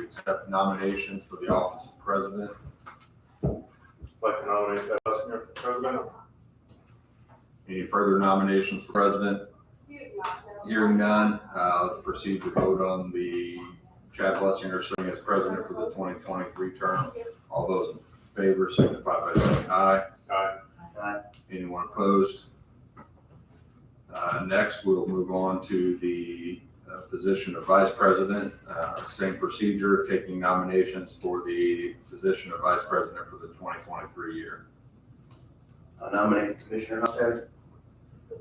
accept nominations for the office of president. Like to nominate Chad Lessinger for president. Any further nominations for president? Hearing none, let's proceed to vote on the Chad Lessinger serving as president for the 2023 term. All those in favor signify by saying aye. Aye. Anyone opposed? Next, we'll move on to the position of vice president. Same procedure, taking nominations for the position of vice president for the 2023 year. I'll nominate Commissioner Hofstadter.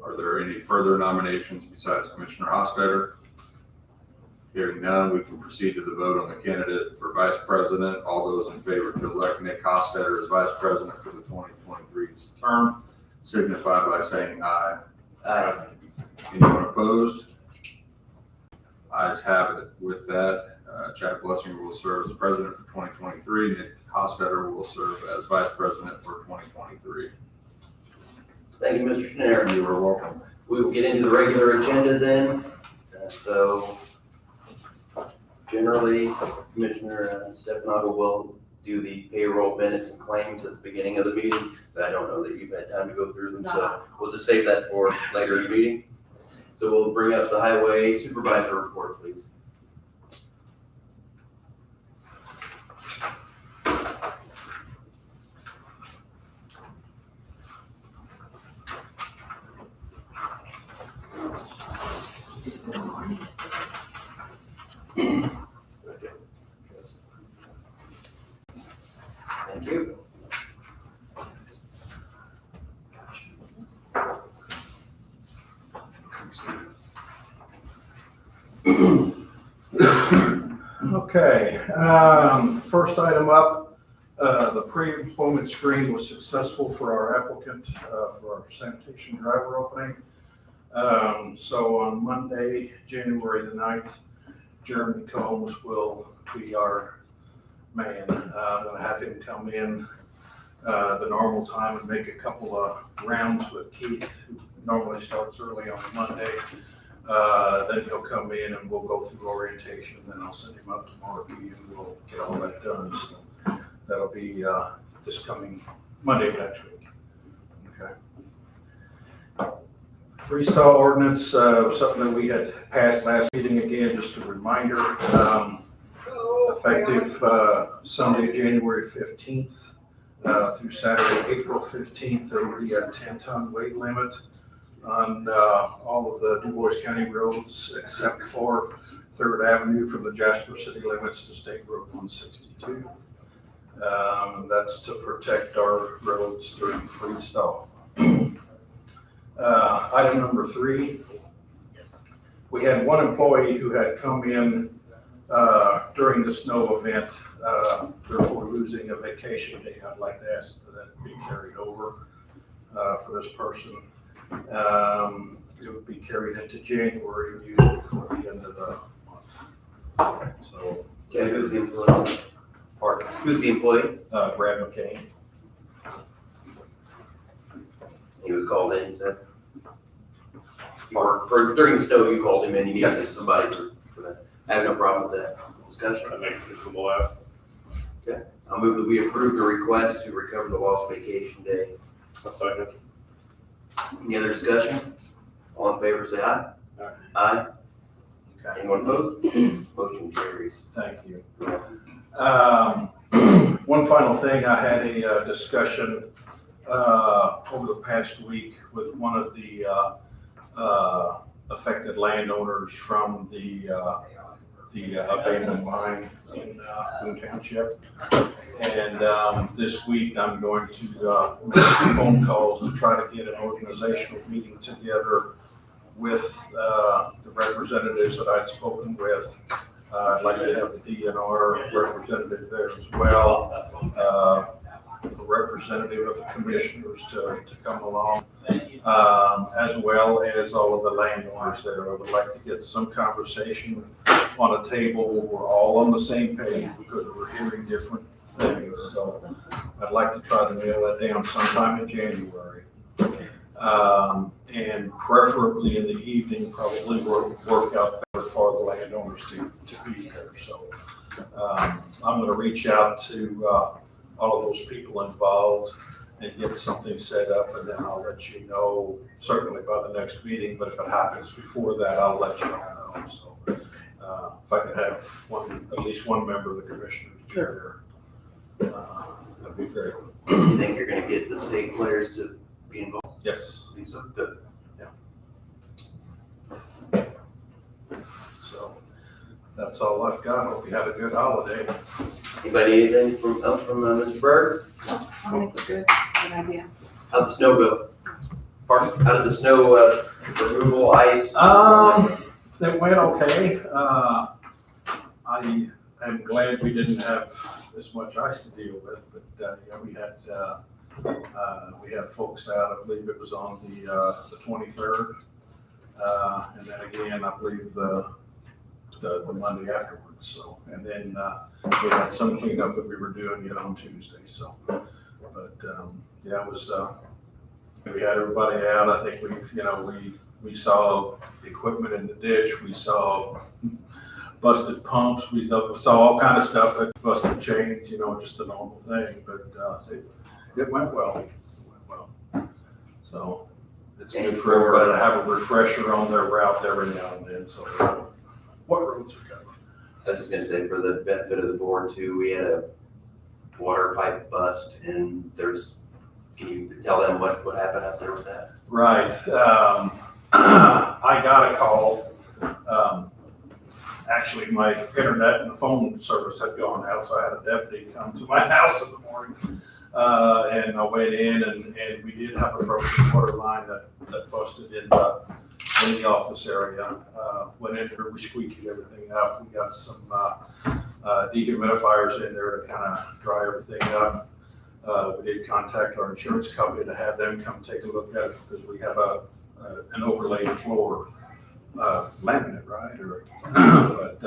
Are there any further nominations besides Commissioner Hofstadter? Hearing none, we can proceed to the vote on the candidate for vice president. All those in favor to elect Nick Hofstadter as vice president for the 2023 term signify by saying aye. Aye. Anyone opposed? Ayes have it. With that, Chad Lessinger will serve as president for 2023. Nick Hofstadter will serve as vice president for 2023. Thank you, Mr. Schneider. You are welcome. We will get into the regular agenda then. So generally, Commissioner Stefano will do the payroll minutes and claims at the beginning of the meeting, but I don't know that you've had time to go through them, so we'll just save that for later in the meeting. So we'll bring up the highway supervisor report, please. Thank you. Okay, first item up, the pre-employment screen was successful for our applicant for our sanitation driver opening. So on Monday, January the 9th, Jeremy Combs will be our man. I'm gonna have him come in the normal time and make a couple of rounds with Keith, who normally starts early on Monday. Then he'll come in and we'll go through orientation, then I'll send him up to Markey and we'll get all that done. So that'll be this coming Monday next week. Okay. Freestyle ordinance, something that we had passed last meeting. Again, just a reminder, effective Sunday, January 15th through Saturday, April 15th, there will be a 10-ton weight limit on all of the DuBois County roads except for 3rd Avenue from the Jasper city limits to State Road 162. That's to protect our roads during freestyle. Item number 3, we had one employee who had come in during the snow event, therefore losing a vacation day. I'd like to ask that be carried over for this person. It would be carried into January, usually before the end of the month. So, Okay, who's the employee? pardon, Who's the employee? Brad McCain. He was called in, you said? Or during the snow, you called him in, you needed Yes. somebody for that. I have no problem with that discussion. That makes it the last. I'll move that we approve the request to recover the lost vacation day. A second. Any other discussion? All in favor, say aye. Aye. Aye. Okay. Anyone opposed? Motion carries. Thank you. One final thing, I had a discussion over the past week with one of the affected landowners from the abandoned mine in Boone Township. And this week I'm going to make some phone calls to try to get an organizational meeting together with the representatives that I'd spoken with. I'd like to have the DNR representative there as well, a representative of the commissioners to come along, as well as all of the landowners there. I would like to get some conversation on a table where we're all on the same page because we're hearing different things. So I'd like to try to nail that down sometime in January. And preferably in the evening, probably work out better for the landowners to be there. So I'm gonna reach out to all of those people involved and get something set up, and then I'll let you know, certainly by the next meeting, but if it happens before that, I'll let you know. So if I could have at least one member of the commissioners be there, that'd be great. You think you're gonna get the state players to be involved? Yes. I think so. Good. So that's all I've got. Hope you had a good holiday. Anybody need anything else from Mr. Berg? I think we're good. Good idea. How'd the snow go? Pardon? How did the snow removal, ice? It went okay. I am glad we didn't have as much ice to deal with, but yeah, we had folks out. I believe it was on the 23rd, and then again, I believe the Monday afterwards. So, and then we had some cleanup that we were doing yet on Tuesday. So, but yeah, it was. We had everybody out. I think we saw equipment in the ditch. We saw busted pumps. We saw all kind of stuff, like busted chains. Just a normal thing. But it went well. So it's And good for everybody to have a refresher on their route every now and then. So what roads are covered? I was just gonna say, for the benefit of the board too, we had a water pipe bust, and can you tell them what happened out there with that? Right. I got a call. Actually, my internet and phone service had gone out, so I had a deputy come to my house in the morning. And I went in, and we did have a broken water line that busted in the office area. Went in there, we squeaked everything out. We got some dehumidifiers in there to kind of dry everything up. We did contact our insurance company to have them come take a look at it, because we have an overlaid floor laminate, right? But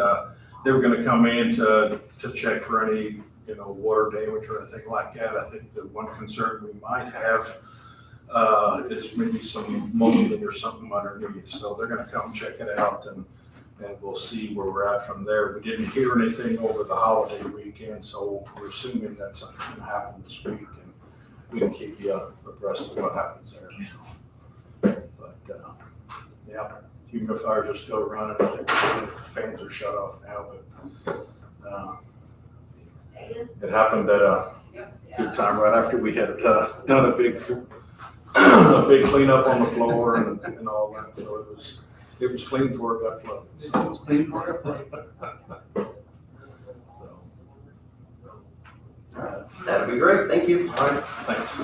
they were going to come in to check for any water damage or anything like that. I think the one concern we might have is maybe some molding or something underneath. So they're going to come check it out, and we'll see where we're at from there. We didn't hear anything over the holiday weekend, so we're assuming that something's going to happen this week, and we can keep you abreast of what happens there. But yeah, humidifiers are still running. I think the fans are shut off now, but it happened at a good time right after we had done a big cleanup on the floor and all that. So it was clean before it got flooded. So it was clean before it got flooded. So That'd be great. Thank you. all right, thanks.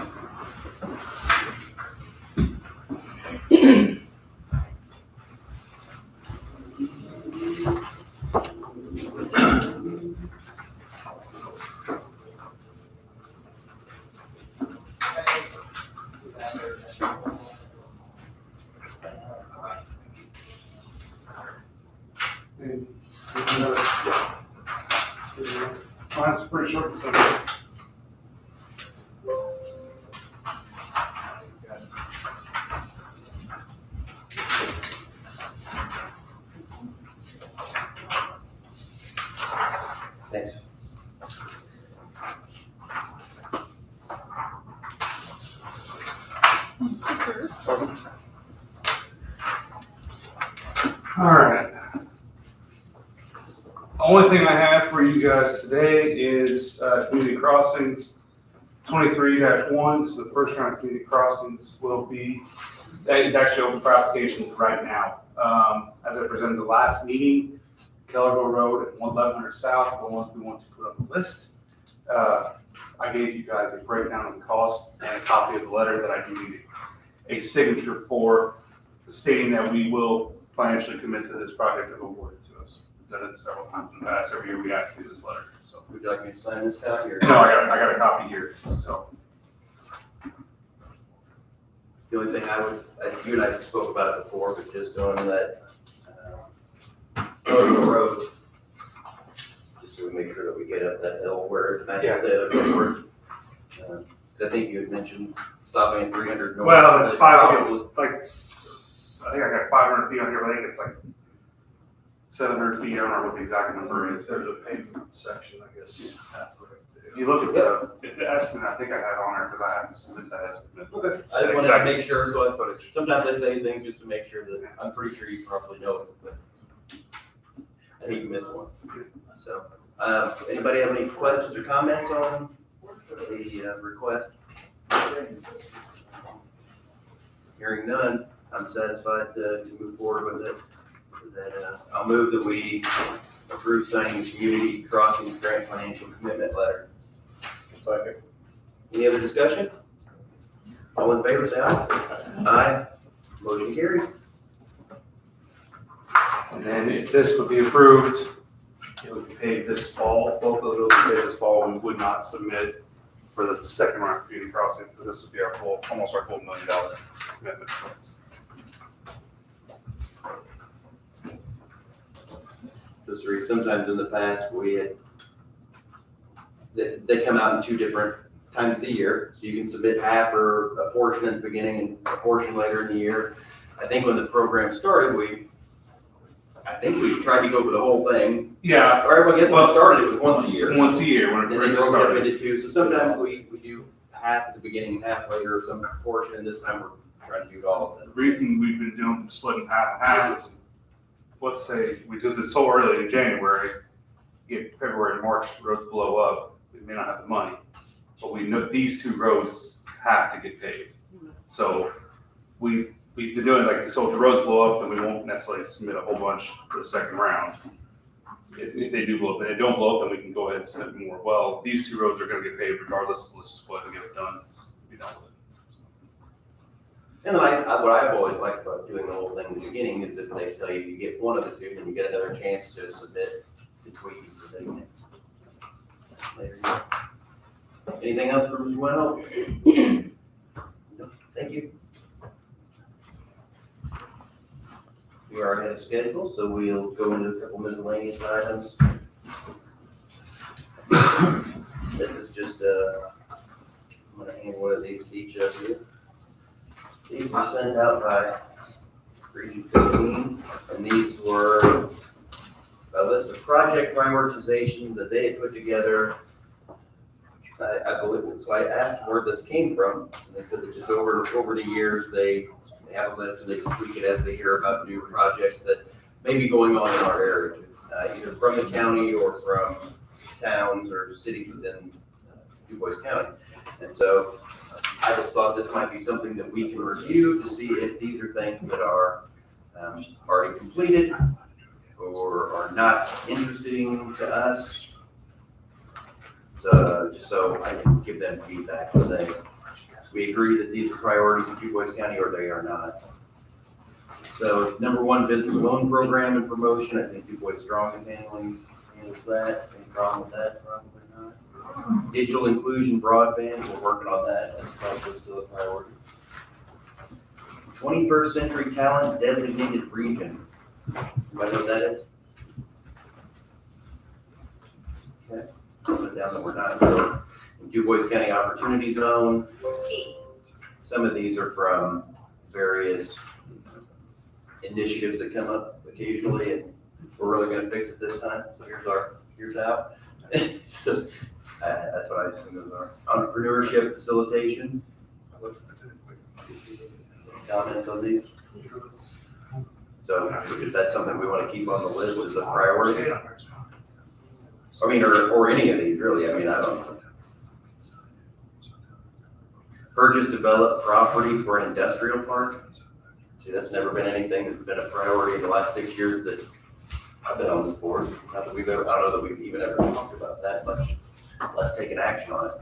Mine's pretty short, so. Thanks. All right. Only thing I have for you guys today is community crossings 23-1. So the first round of community crossings that is actually open for applications right now. As I presented the last meeting, Kellerville Road and 1100 South are the ones we want to put on the list. I gave you guys a breakdown of the cost and a copy of the letter that I do need a signature for, stating that we will financially commit to this project if awarded to us. We've done it several times in the past. Every year we have to do this letter. So, Would you like me to sign this copy or? no, I got a copy here. So, The only thing you and I spoke about it before, but just on that, Kellerville Road, just so we make sure that we get up that hill where it matches the other road. I think you had mentioned stopping at 300 north. Well, it's five, Probably- it's like, I think I got 500 feet on here, but I think it's like 700 feet, I don't know what the exact number is. There's a pavement section, I guess. halfway If there. you look at the estimate, I think I had on there, because I had to submit that estimate. Okay, I just wanted to make sure, so Footage. sometimes I say things just to make sure that, I'm pretty sure you probably know it, but I think you missed one. So, anybody have any questions or comments on the request? Hearing none, I'm satisfied to move forward with it. That, I'll move that we approve signing the Community Crossings Grant Financial Commitment Letter. Second. Any other discussion? All in favor, say aye. Aye. Motion carried. And then if this would be approved, it would be paid this fall, both of those would be paid this fall, we would not submit for the second round of community crossing, because this would be our full, almost our full $1 million commitment. So Sri, sometimes in the past, we had, they come out in two different times of the year. So you can submit half or a portion at the beginning and a portion later in the year. I think when the program started, I think we tried to go for the whole thing. Yeah, Or I guess when it started, it was once a year. once a year, when And it then they first broke it up started. into two. So sometimes we do half at the beginning and half later, or some portion, and this time we're trying to do it all of The it. reason we've been doing splitting half and half is, let's say, because it's so early in January, if February and March roads blow up, we may not have the money. But we know these two roads have to get paved. So we've been doing like, so if the roads blow up, then we won't necessarily submit a whole bunch for the second round. If they do blow up, if they don't blow up, then we can go ahead and submit more. Well, these two roads are gonna get paved regardless, let's just go ahead and get it done, be done with it. And what I've always liked about doing the whole thing in the beginning is if they tell you you get one of the two, then you get another chance to submit to tweak so they can. There you go. Anything else from Mr. Wendell? No, thank you. We are ahead of schedule, so we'll go into a couple miscellaneous items. This is just, I'm gonna hand one of these to each of you. These were sent out by Region 15, and these were a list of project prioritization that they had put together. I believe, so I asked where this came from, and they said that just over the years, they have a list and they just tweak it as they hear about new projects that may be going on in our area, either from the county or from towns or cities within DuBois County. And so I just thought this might be something that we can review to see if these are things that are already completed or are not interesting to us. So, just so I can give them feedback and say, we agree that these are priorities in DuBois County or they are not. So number one, business loan program and promotion. I think DuBois Strong is handles that. Any problem with that? Probably not. Digital inclusion broadband, we're working on that. That's probably still a priority. 21st Century Talent Designated Region. Anybody know what that is? Okay. Put it down that we're not. DuBois County Opportunity Zone. Some of these are from various initiatives that come up occasionally, and we're really gonna fix it this time. So here's how. So that's what I assume those are. Entrepreneurship facilitation. Comments on these? So is that something we want to keep on the list as a priority? I mean, or any of these really, I mean, I don't know. Purchase, develop property for an industrial park. See, that's never been anything that's been a priority in the last 6 years that I've been on this board. Not that we've ever, I don't know that we've even ever talked about that much, less taken action on it.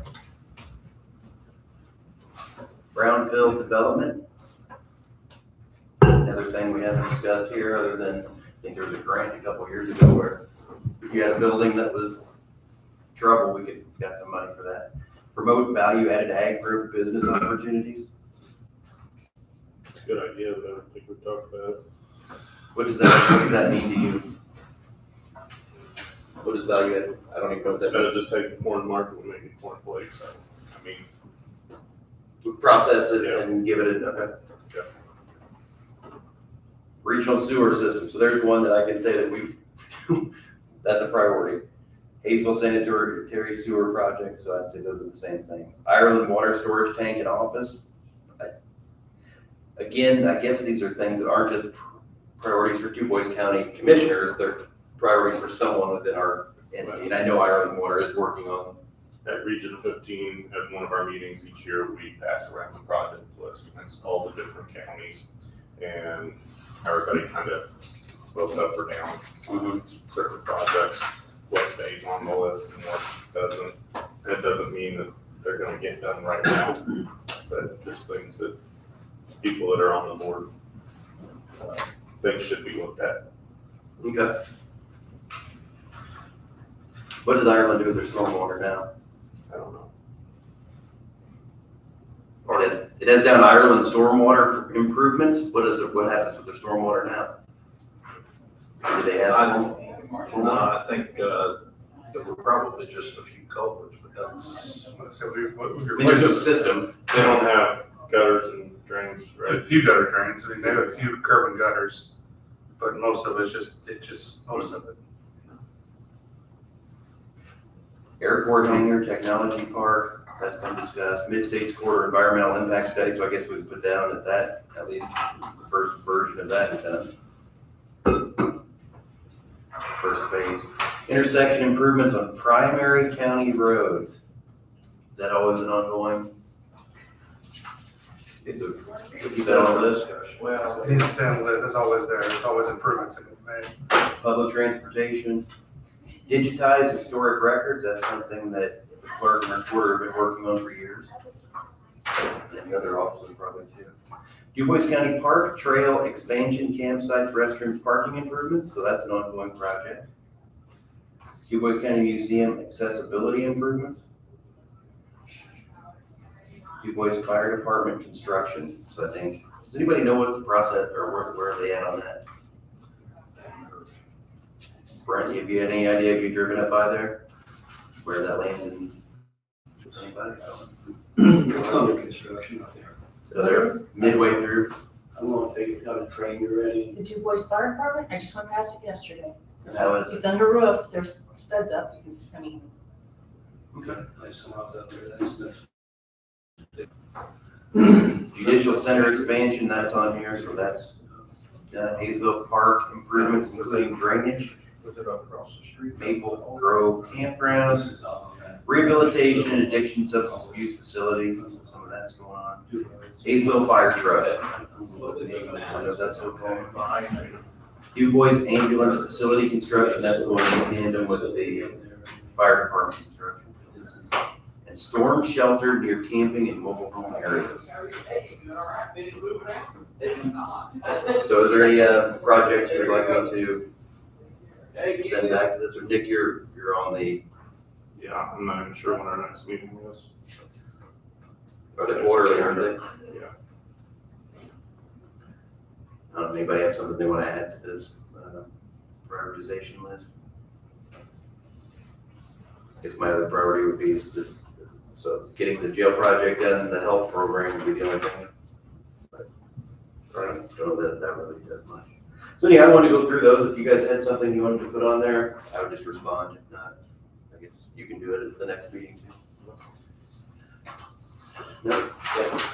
Brownfield development. Another thing we haven't discussed here, other than, I think there was a grant a couple years ago where if you had a building that was trouble, we got some money for that. Promote value-added ag group business opportunities. Good idea, but I don't think we've talked about it. What does that mean to you? What is value-added? I don't even know what that Instead of means. just taking corn market, we make it corn flakes. I mean, process it and give it okay. Regional sewer system, so there's one that I can say that we've, that's a priority. Hayesville sanitary sewer project, so I'd say those are the same thing. Ireland water storage tank and office. Again, I guess these are things that aren't just priorities for DuBois County commissioners, they're priorities for someone within our entity. And I know Ireland Water is working on. At Region 15, at one of our meetings each year, we pass around the project list against all the different counties. And everybody kind of votes up or down on certain projects, what stays on the list and what doesn't. And it doesn't mean that they're gonna get done right now, but just things that people that are on the board think should be looked at. Okay. What does Ireland do with their stormwater now? I don't know. It has down Ireland stormwater improvements. What happens with their stormwater now? Do they have some? No, I think, there were probably just a few culverts, but that's. So we I mean, there's no system. They don't have gutters and drains, a right? few gutter drains, I mean, they have a few curb and gutters, but most of it's just, most of it. Airport hangar, technology park, that's been discussed. Mid-States Corridor environmental impact study, so I guess we can put down that, at least the first version of that is done. First phase. Intersection improvements on primary county roads. Is that always an ongoing? Is it, keep that on the list? Well, It's down, it's always there, there's always improvements that get made. Public transportation, digitize historic records, that's something that the clerk and recorder have been working on for years. And the other offices probably too. DuBois County Park Trail expansion, campsites, restrooms, parking improvements, so that's an ongoing project. DuBois County Museum accessibility improvements. DuBois Fire Department construction, so I think, does anybody know what's the process or where are they at on that? Brent, have you had any idea, have you driven up by there? Where that landed? Anybody? It's under construction out there. So they're midway through. I don't know if they got it framed already. The DuBois Fire Department, I just went past it yesterday. How is it? It's under roof, there's studs up, you can, I mean, I saw it out there, that's nice. Judicial center expansion, that's on here, so that's Hayesville Park improvements, including drainage, was it across the street? Maple Grove campgrounds, This is all of that. rehabilitation and addiction substance abuse facilities, some of that's going on. Hayesville fire truck, I don't know if that's still going on. DuBois ambulance facility construction, that's going in tandem with the fire department construction. And storm shelter near camping and mobile home areas. So is there any projects you'd like me to send back to this, or Nick, you're on the, Yeah, I'm not even sure when our next meeting was. or the quarterly, aren't they? Yeah. I don't know, anybody have something they want to add to this prioritization list? I guess my other priority would be this, so getting the jail project done, the health program would be the only thing. But I don't know that really does much. So anyhow, I wanted to go through those. If you guys had something you wanted to put on there, I would just respond. If not, I guess you can do it at the next meeting too. No? Yeah.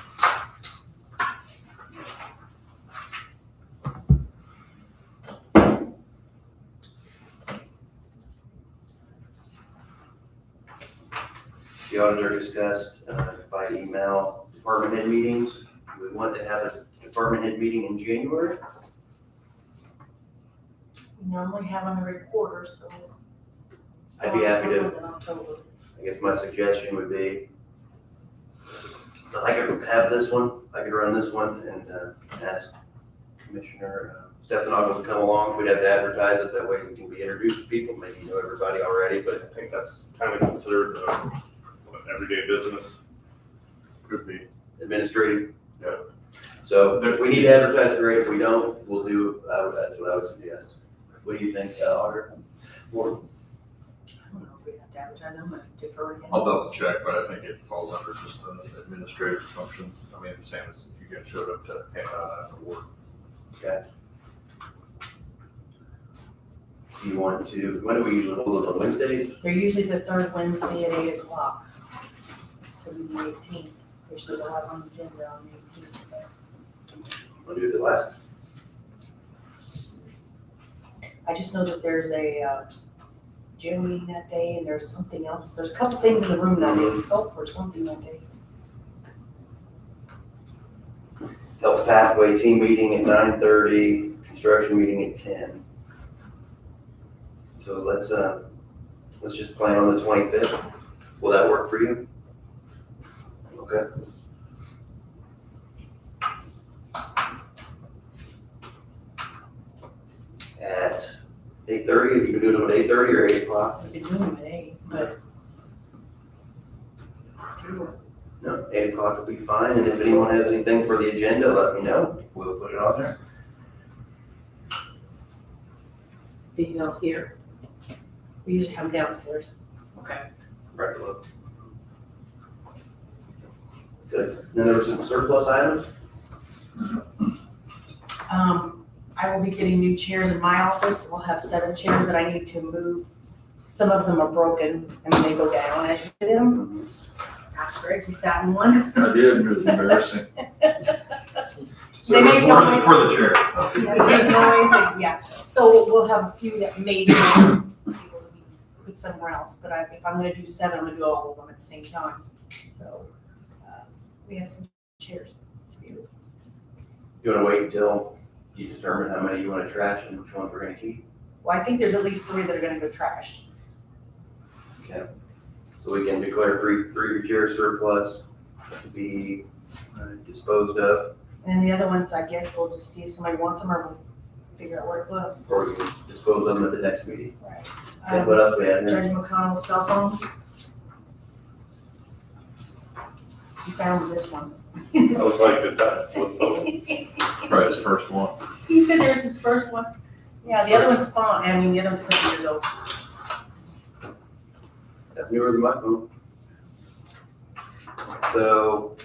The auditor discussed by email department head meetings. We want to have a department head meeting in January. we normally have on the recorder, so. I'd be happy to, In October. I guess my suggestion would be, I could have this one, I could run this one and ask Commissioner Stefano to come along. We'd have to advertise it, that way we can be introduced to people, maybe you know everybody already, but I think that's kind of considered everyday business. Could be. administrative. Yeah. So if we need to advertise, great. If we don't, we'll do, that's what I would suggest. What do you think, Auditor? I don't know if we have have to advertise them and defer again. I'll double check, but I think it falls under just the administrative functions. I mean, the same as if you guys showed up to work. Do you want to, when do we usually hold those, on Wednesdays? They're usually the third Wednesday at 8 o'clock. So we do the 18th. There's still a lot on the agenda on the 18th. We'll do the last. I just know that there's a gym meeting that day and there's something else. There's a couple things in the room that need help or something that day. Health Pathway team meeting at 9:30, construction meeting at 10. So let's just plan on the 25th. Will that work for you? Okay. At 8:30, you can do it at 8:30 or 8 o'clock? We've been doing them at 8, but. No, 8 o'clock will be fine, and if anyone has anything for the agenda, let me know. We'll put it on there. Video here. We usually have them downstairs. Okay. Right below. Good. Then there were some surplus items? I will be getting new chairs in my office. We'll have 7 chairs that I need to move. Some of them are broken and they go down as you sit in them. Ask Greg, he sat in one. I did, it was embarrassing. They make noise. For the chair. Yeah, they make noise and- yeah. So we'll have a few that maybe will be put somewhere else, but if I'm gonna do 7, I'm gonna do all of them at the same time. So, we have some chairs to be moved. You wanna wait until you determine how many you wanna trash and which ones we're gonna keep? Well, I think there's at least 3 that are gonna go trashed. Okay. So we can declare three chairs surplus to be disposed of, And then the other ones, I guess we'll just see if somebody wants them or we'll figure out where to put them. or we can dispose of them at the next meeting. Right. Okay, what else we have here? Judge McConnell's cell phones. He found this one. I was like, is that a flip phone? Probably his first one. He said there's his first one. Yeah, the other one's fine. I mean, the other one's a couple years old. That's newer than my phone. So,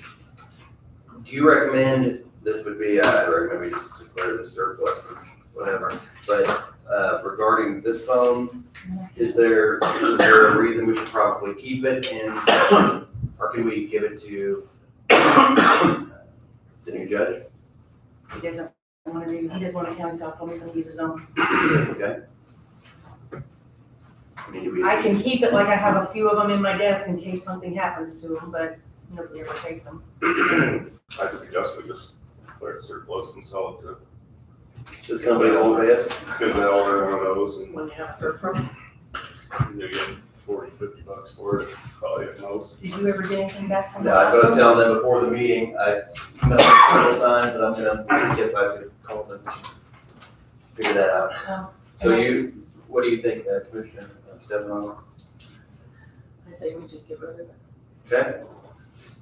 do you recommend, this would be, I recommend we just declare this surplus or whatever, but regarding this phone, is there a reason we should probably keep it or can we give it to the new judge? He doesn't want to a county cell phone. He's going to use his own. Okay. I can keep it like I have a few of them in my desk in case something happens to them, but nobody ever takes them. I suggest we just declare it surplus and sell it to, This company won't pay us? because they order one of those and When you have to from. they're getting $40-50 for it, probably at most. Did you ever get anything back from the No, I was hospital? telling them before the meeting, I emailed them several times, but I guess I could call them, figure that out. Oh, So okay. what do you think, Commissioner Stefano? I say we just get rid of it. Okay,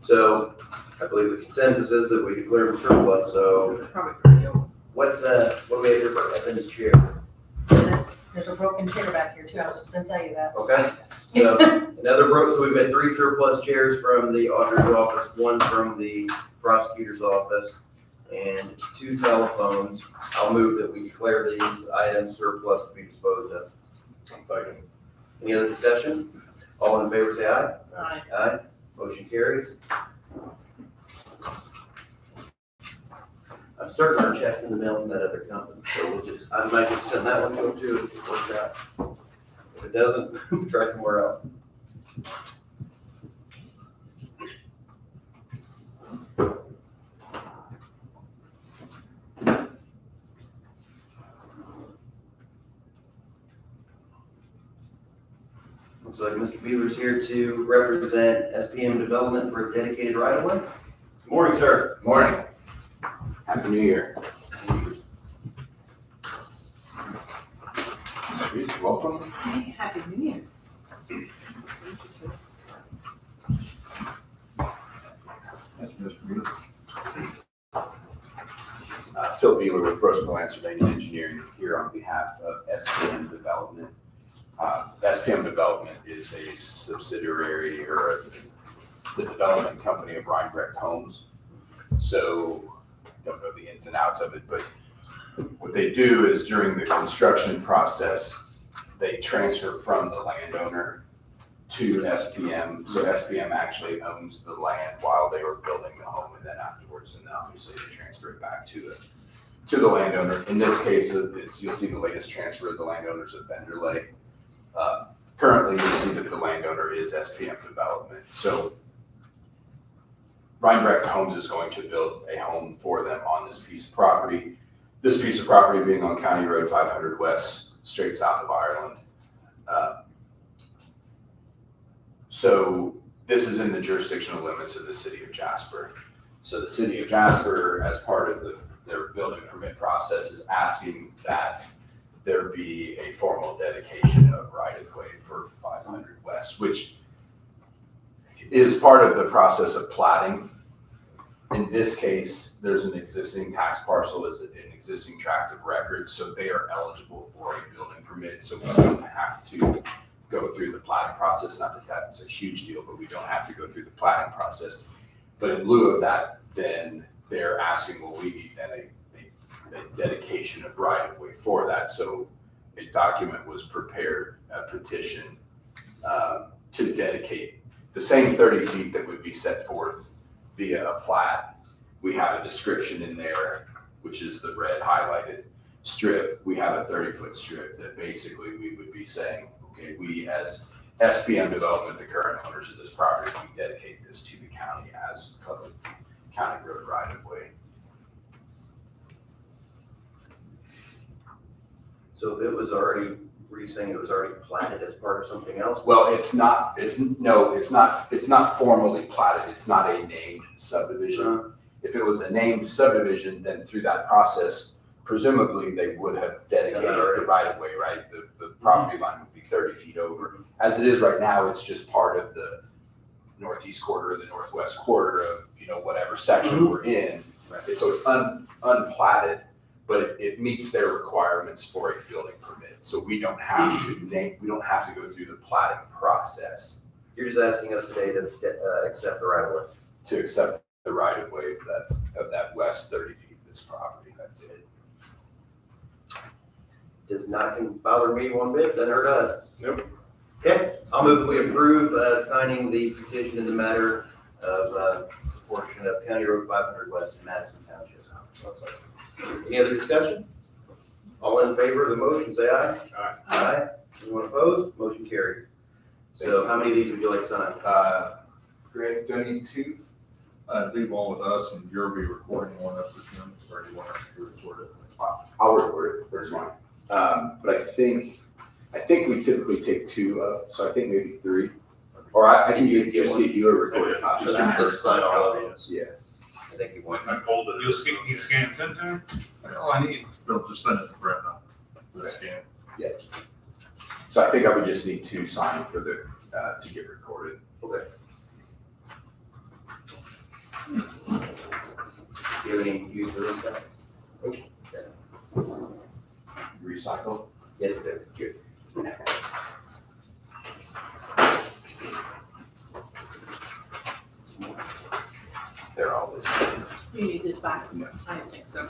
so I believe the consensus is that we declare them surplus, so Probably pretty old. what do we have here for Evan's chair? There's a broken chair back here too. I was just gonna tell you that. Okay, so another so we've got 3 surplus chairs from the auditor's office, 1 from the prosecutor's office, and 2 telephones. I'll move that we declare these items surplus to be disposed of. Second. Any other discussion? All in favor, say aye. Aye. Aye. Motion carries. I'm certain our check's in the mail from that other company, so I might just send that one to them too if it works out. If it doesn't, try somewhere else. Looks like Mr. Beaver's here to represent SPM Development for a dedicated right-of-way. Good morning, sir. Morning. Happy New Year. Please, welcome. Hey, happy New Year. Thank you, Mr. Beal. Phil Beeler with Grossman Pennsylvania Engineering here on behalf of SPM Development. SPM Development is a subsidiary or the development company of Rhinebrecht Homes. So, don't know the ins and outs of it, but what they do is during the construction process, they transfer from the landowner to SPM. So SPM actually owns the land while they were building the home, and then afterwards, and then obviously they transfer it back to the landowner. In this case, you'll see the latest transfer of the landowners of Bender Lake. Currently, you see that the landowner is SPM Development. So Rhinebrecht Homes is going to build a home for them on this piece of property. This piece of property being on County Road 500 West, straight south of Ireland. So this is in the jurisdictional limits of the city of Jasper. So the city of Jasper, as part of their building permit process, is asking that there be a formal dedication of right-of-way for 500 West, which is part of the process of platting. In this case, there's an existing tax parcel, is an existing tract of record, so they are eligible for a building permit, so we don't have to go through the platting process. Not that that's a huge deal, but we don't have to go through the platting process. But in lieu of that, then they're asking, well, we need then a dedication of right-of-way for that. So a document was prepared, a petition to dedicate the same 30 feet that would be set forth via a plat. We have a description in there, which is the red highlighted strip. We have a 30-foot strip that basically we would be saying, okay, we as SPM Development, the current owners of this property, we dedicate this to the county as public county road right-of-way. So if it was already, were you saying it was already platted as part of something else? Well, it's not formally platted. It's not a named subdivision. If it was a named subdivision, then through that process, presumably they would have dedicated the right of way, right? The property line would be 30 feet over. As it is right now, it's just part of the northeast quarter or the northwest quarter of, whatever section we're in. So it's unplatted, but it meets their requirements for a building permit. So we don't have to go through the platting process You're just asking us today to accept the right of way. to accept the right of way of that west 30 feet of this property. That's it. Does not bother me one bit, doesn't hurt us. Nope. Okay, I'll move that we approve signing the petition in the matter of portion of County Road 500 West in Madison Township. Any other discussion? All in favor of the motion, say aye. Aye. Aye. Anyone opposed? Motion carried. So how many of these would you like signed? Greg, do I need two? Leave one with us and you'll be recording one up for Jim, or you want us to record it? I'll record it. That's fine. But I think we typically take two, so I think maybe three. Or I can just give you a recorded copy. Let's sign all of these. Yeah. I think you want. I pulled it. You scan send to him? All I need, Bill, just send it to Brett now. The scan. Yes. So I think I would just need two signed for to get recorded. Okay. Do you have any use for this guy? Recycle? Yes, I do. Good. They're all listed. You need this back? No. I don't think so.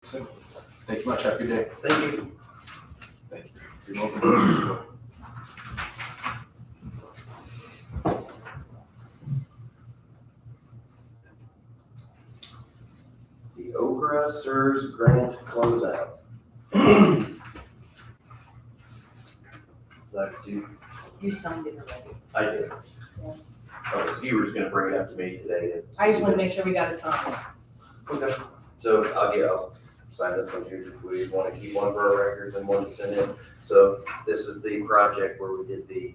So, thank you much. Have a good day. Thank you. Thank you. You're welcome. The Okra SERS grant closeout. Like, You signed it already. I did. Okay, so you were just gonna bring it up to me today. I just want to make sure we got it signed. Okay. So I'll sign this one too, if we want to keep one for our records and one to send in. So this is the project where we did the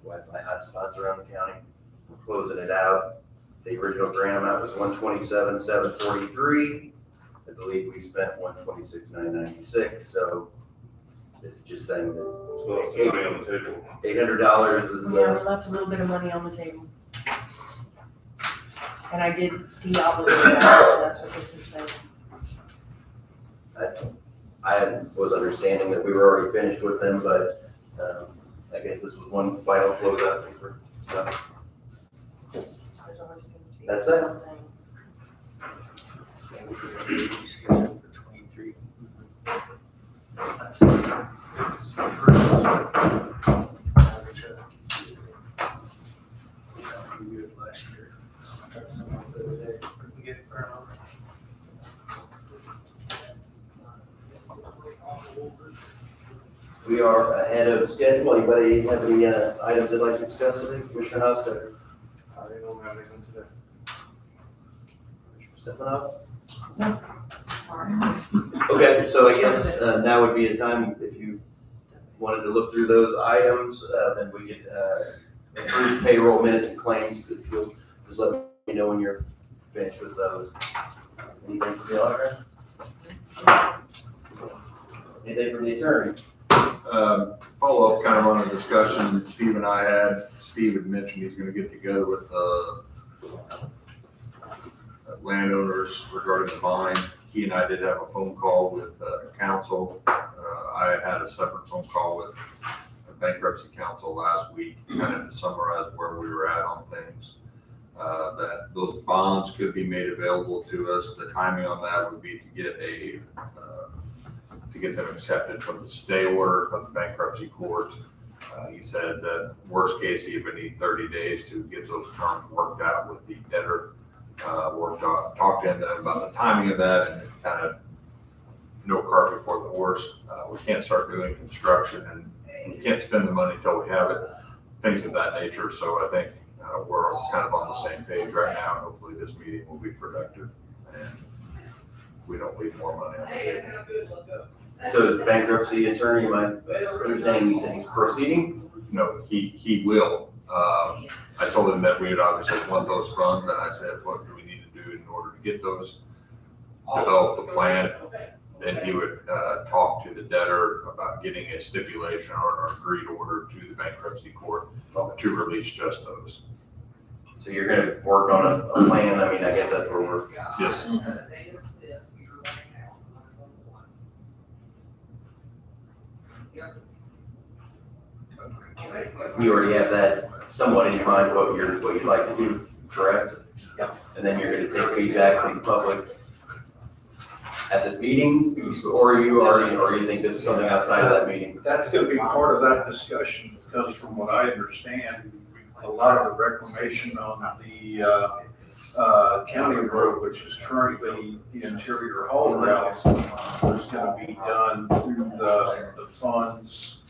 Wi-Fi hotspots around the county. We're closing it out. The original grant amount was $127,743. I believe we spent $126,996. So this is just saying that So it's the money on the table. $800 is, Yeah, we left a little bit of money on the table. And I did de-obligate that, so that's what this is saying. I was understanding that we were already finished with them, but I guess this was one final closeout paper. So There's always seems to be That's it. something. Scheduled for 23. That's it's we did it last year. I tried some out the other day. Couldn't get it very long. we are ahead of schedule. Anybody have any items they'd like to discuss today? Commissioner Hoster, I don't have anything today. stepping up. Sorry. Okay, so I guess now would be a time, if you wanted to look through those items, then we could approve payroll minutes and claims. If you'll just let me know when you're finished with those. Anything from the auditor? Anything from the attorney? Follow up kind of on a discussion that Steve and I had. Steve had mentioned he's gonna get together with, landowners regarding the mine. He and I did have a phone call with, council. I had a separate phone call with bankruptcy council last week, kind of to summarize where we were at on things. That those bonds could be made available to us. The timing on that would be to get to get them accepted from the stay order from the bankruptcy court. He said that worst case, he would need 30 days to get those terms worked out with the debtor. Talked to him about the timing of that and kind of no cart before the horse. We can't start doing construction and we can't spend the money till we have it, things of that nature. So I think we're kind of on the same page right now. Hopefully this meeting will be productive and we don't leave more money on the table. So is the bankruptcy attorney, my understanding, he said he's proceeding? No, he will. I told him that we would obviously want those funds, and I said, what do we need to do in order to get those? Develop the plan, then he would talk to the debtor about getting a stipulation or an agreed order to the bankruptcy court to release just those. So you're gonna work on a plan, I mean, I guess that's where we're, Yes. you already have that somewhat in mind, what you'd like to do, correct? Yeah. And then you're gonna take feedback from the public at this meeting, or you think this is something outside of that meeting? That's gonna be part of that discussion, because from what I understand, a lot of the reclamation on the, county road, which is currently the interior haul route, is gonna be done through the funds,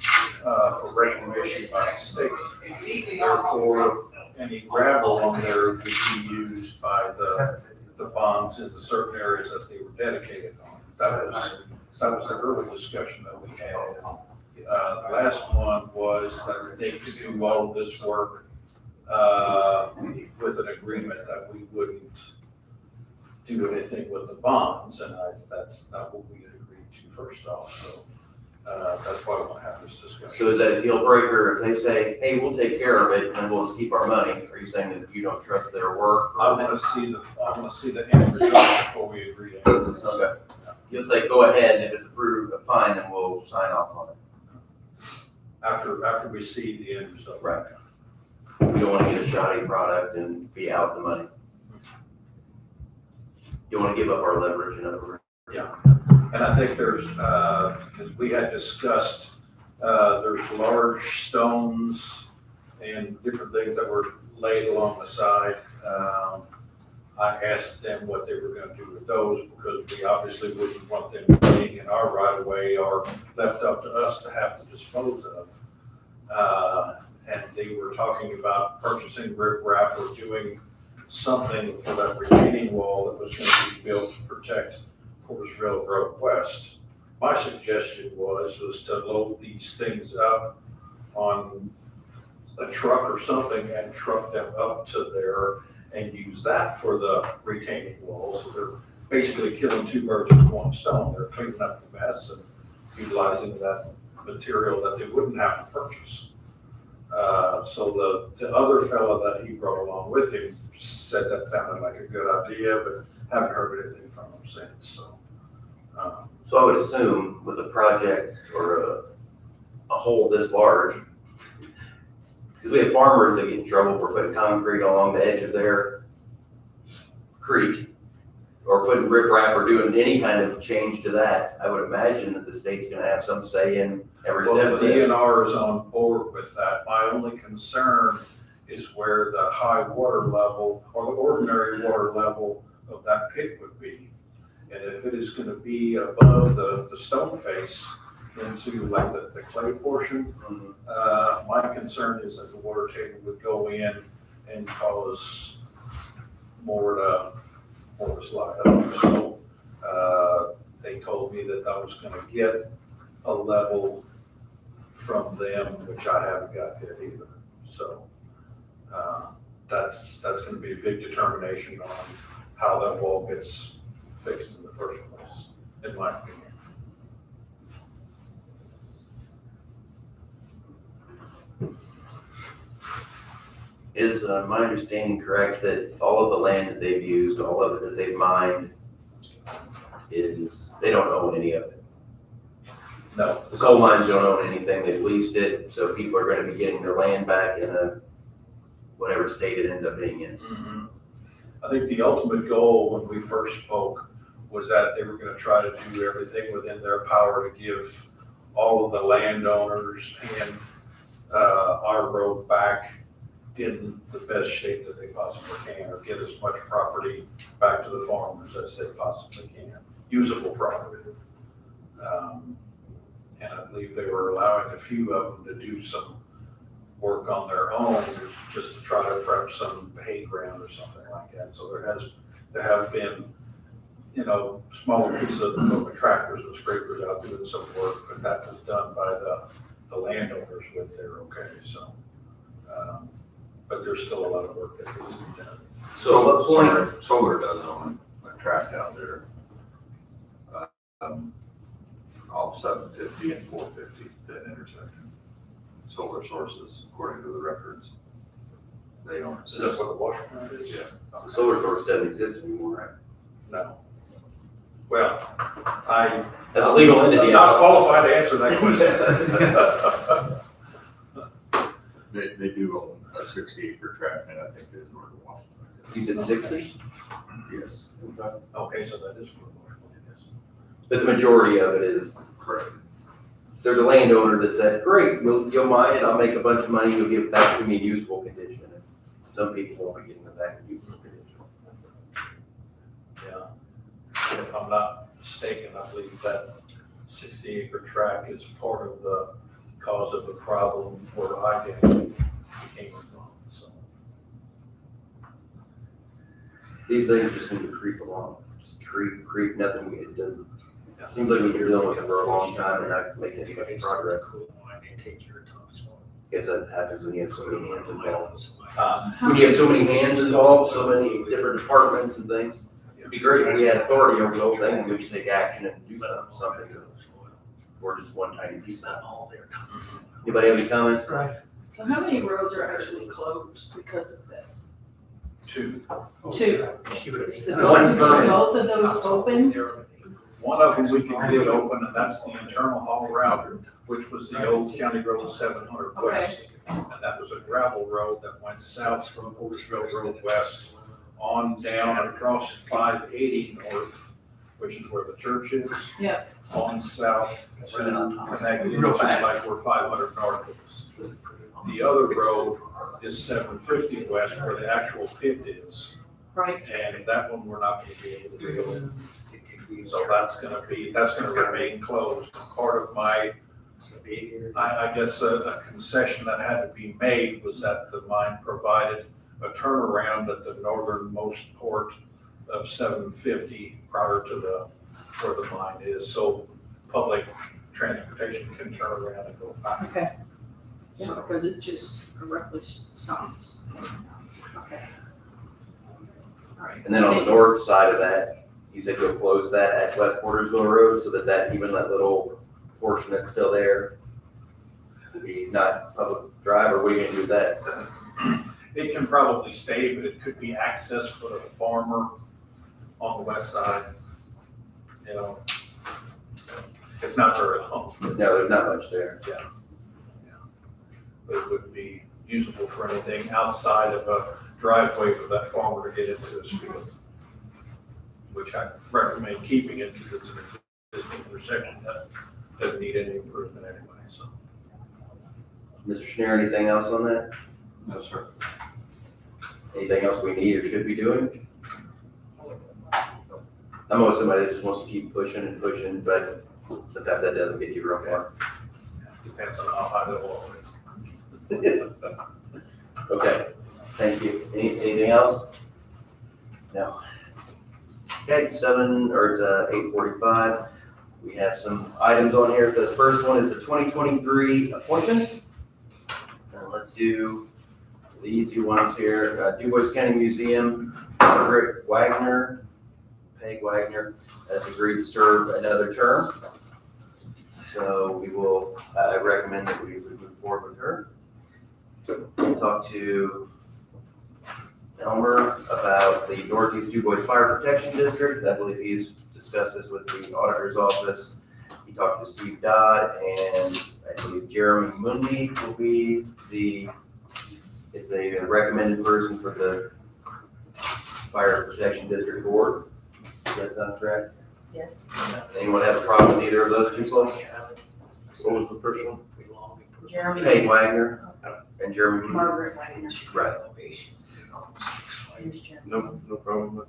for reclamation by the state. Therefore, any gravel on there would be used by the bonds in the certain areas that they were dedicated on. That was the early discussion that we had. The last one was that they could do all of this work, with an agreement that we wouldn't do anything with the bonds, and that's not what we had agreed to first off, so, that's why I want to have this discussion. So is that a deal breaker if they say, hey, we'll take care of it and we'll just keep our money? Are you saying that you don't trust their work? I want to see the end result before we agree to anything. Okay. You'll say, go ahead, and if it's approved, fine, then we'll sign off on it. After we see the end result. Right. You don't want to get a shoddy product and be out the money. You want to give up our leverage, in other words. Yeah, and I think there's, because we had discussed, there's large stones and different things that were laid along the side. I asked them what they were gonna do with those, because we obviously wouldn't want them being in our right of way or left up to us to have to dispose of. And they were talking about purchasing riprap or doing something for that retaining wall that was gonna be built to protect Portersville Road West. My suggestion was to load these things up on a truck or something and truck them up to there and use that for the retaining walls. So they're basically killing two birds with one stone. They're cleaning up the mess and utilizing that material that they wouldn't have to purchase. So the other fellow that he brought along with him said that sounded like a good idea, but haven't heard anything from him since, so. So I would assume with a project or a hole this large, because we have farmers that get in trouble for putting concrete along the edge of their creek, or putting riprap or doing any kind of change to that, I would imagine that the state's gonna have some say in every step Well, of the this. DNR is on board with that. My only concern is where the high water level or the ordinary water level of that pit would be. And if it is gonna be above the stone face into like the clay portion, my concern is that the water table would go in and cause more to slide up. So, they told me that I was gonna get a level from them, which I haven't got yet either. So, that's gonna be a big determination on how that wall gets fixed in the first place, in my opinion. Is my understanding correct that all of the land that they've used, all of it that they've mined, they don't own any of it? No. The coal mines don't own anything, they've leased it, so people are gonna be getting their land back in whatever state it ends up being in. I think the ultimate goal when we first spoke was that they were gonna try to do everything within their power to give all of the landowners and our road back in the best shape that they possibly can, or get as much property back to the farmers as they possibly can, usable property. And I believe they were allowing a few of them to do some work on their own, just to try to prep some hay ground or something like that. So there have been, smaller pieces of equipment, tractors and scrapers out doing some work, but that was done by the landowners with their okay, so. But there's still a lot of work that needs to be done. So at what point, Solar does own a tract out there. Off 750 and 450, that intersection. Solar Sources, according to the records. They own it. Is that what the wash plant is? Yeah. the solar source doesn't exist anymore, right? No. Well, I. As a legal entity. I'm not qualified to answer that question. They do own a 60-acre tract, and I think it is north of Washington. You said 60? Yes, Okay, so that is what the wash plant is. But the majority of it is, correct. there's a landowner that said, great, you'll mine it, I'll make a bunch of money, you'll give it back to me in usable condition. And some people won't be getting it back in usable condition. Yeah. If I'm not mistaken, I believe that 60-acre tract is part of the cause of the problem where I came from, so. These things just seem to creep along, just creep, nothing, it doesn't, it seems like we've been dealing with it for a long time and not making any much progress. Guess that happens when you have so many hands involved. When you have so many hands involved, so many different departments and things, it'd be great if we had authority over the whole thing and we could take action and do something to it. Or just one tiny piece. Anybody have any comments? Right. So how many roads are actually closed because of this? Two. Two. See what it Is is. the One's both, permanent. both of those open? One of them we can get open, and that's the internal haul route, which was the old County Road 700 West. And that was a gravel road that went south from Portersville Road West on down across 580 North, which is where the church is. Yes. On south to connect into Real fast. like where 500 North is. The other road is 750 West where the actual pit is. Right. And that one we're not gonna be able to do. So that's gonna remain closed. Part of my, I guess a concession that had to be made was that the mine provided a turnaround at the northernmost port of 750 prior to the where the line is, so public transportation can turn around and go back. Okay. Yeah, So- because it just abruptly stops. Okay. All right. And then on the Thank you. north side of that, you said you'll close that at West Portersville Road so that even that little portion that's still there will be not public drive, or what are you gonna do with that? It can probably stay, but it could be access for the farmer on the west side. You know, it's not very long. No, there's not much there. But it wouldn't be usable for anything outside of a driveway for that farmer to get into his field. Which I recommend keeping it because it's an existing intersection that doesn't need any improvement anyway, so. Mr. Schneer, anything else on that? No, sir. Anything else we need or should be doing? I'm always somebody that just wants to keep pushing and pushing, but sometimes that doesn't get you real far. Depends on how high the wall is. Okay, thank you. Anything else? No. Okay, it's 8:45. We have some items on here. The first one is the 2023 appointments. Let's do the easy ones here. DuBois County Museum, Margaret Wagner, Peg Wagner, has agreed to serve another term. So we will, I recommend that we move forward with her. Talk to Elmer about the Northeast DuBois Fire Protection District. I believe he's discussed this with the auditor's office. He talked to Steve Dodd, and I believe Jeremy Mundy will be it's a recommended person for the Fire Protection District Board. Does that sound correct? Yes. Anyone have a problem with either of those two folks? What was the first one? Jeremy. Peg Wagner and Jeremy Mundy. Margaret Wagner. Right. Here's Jeremy. No problem with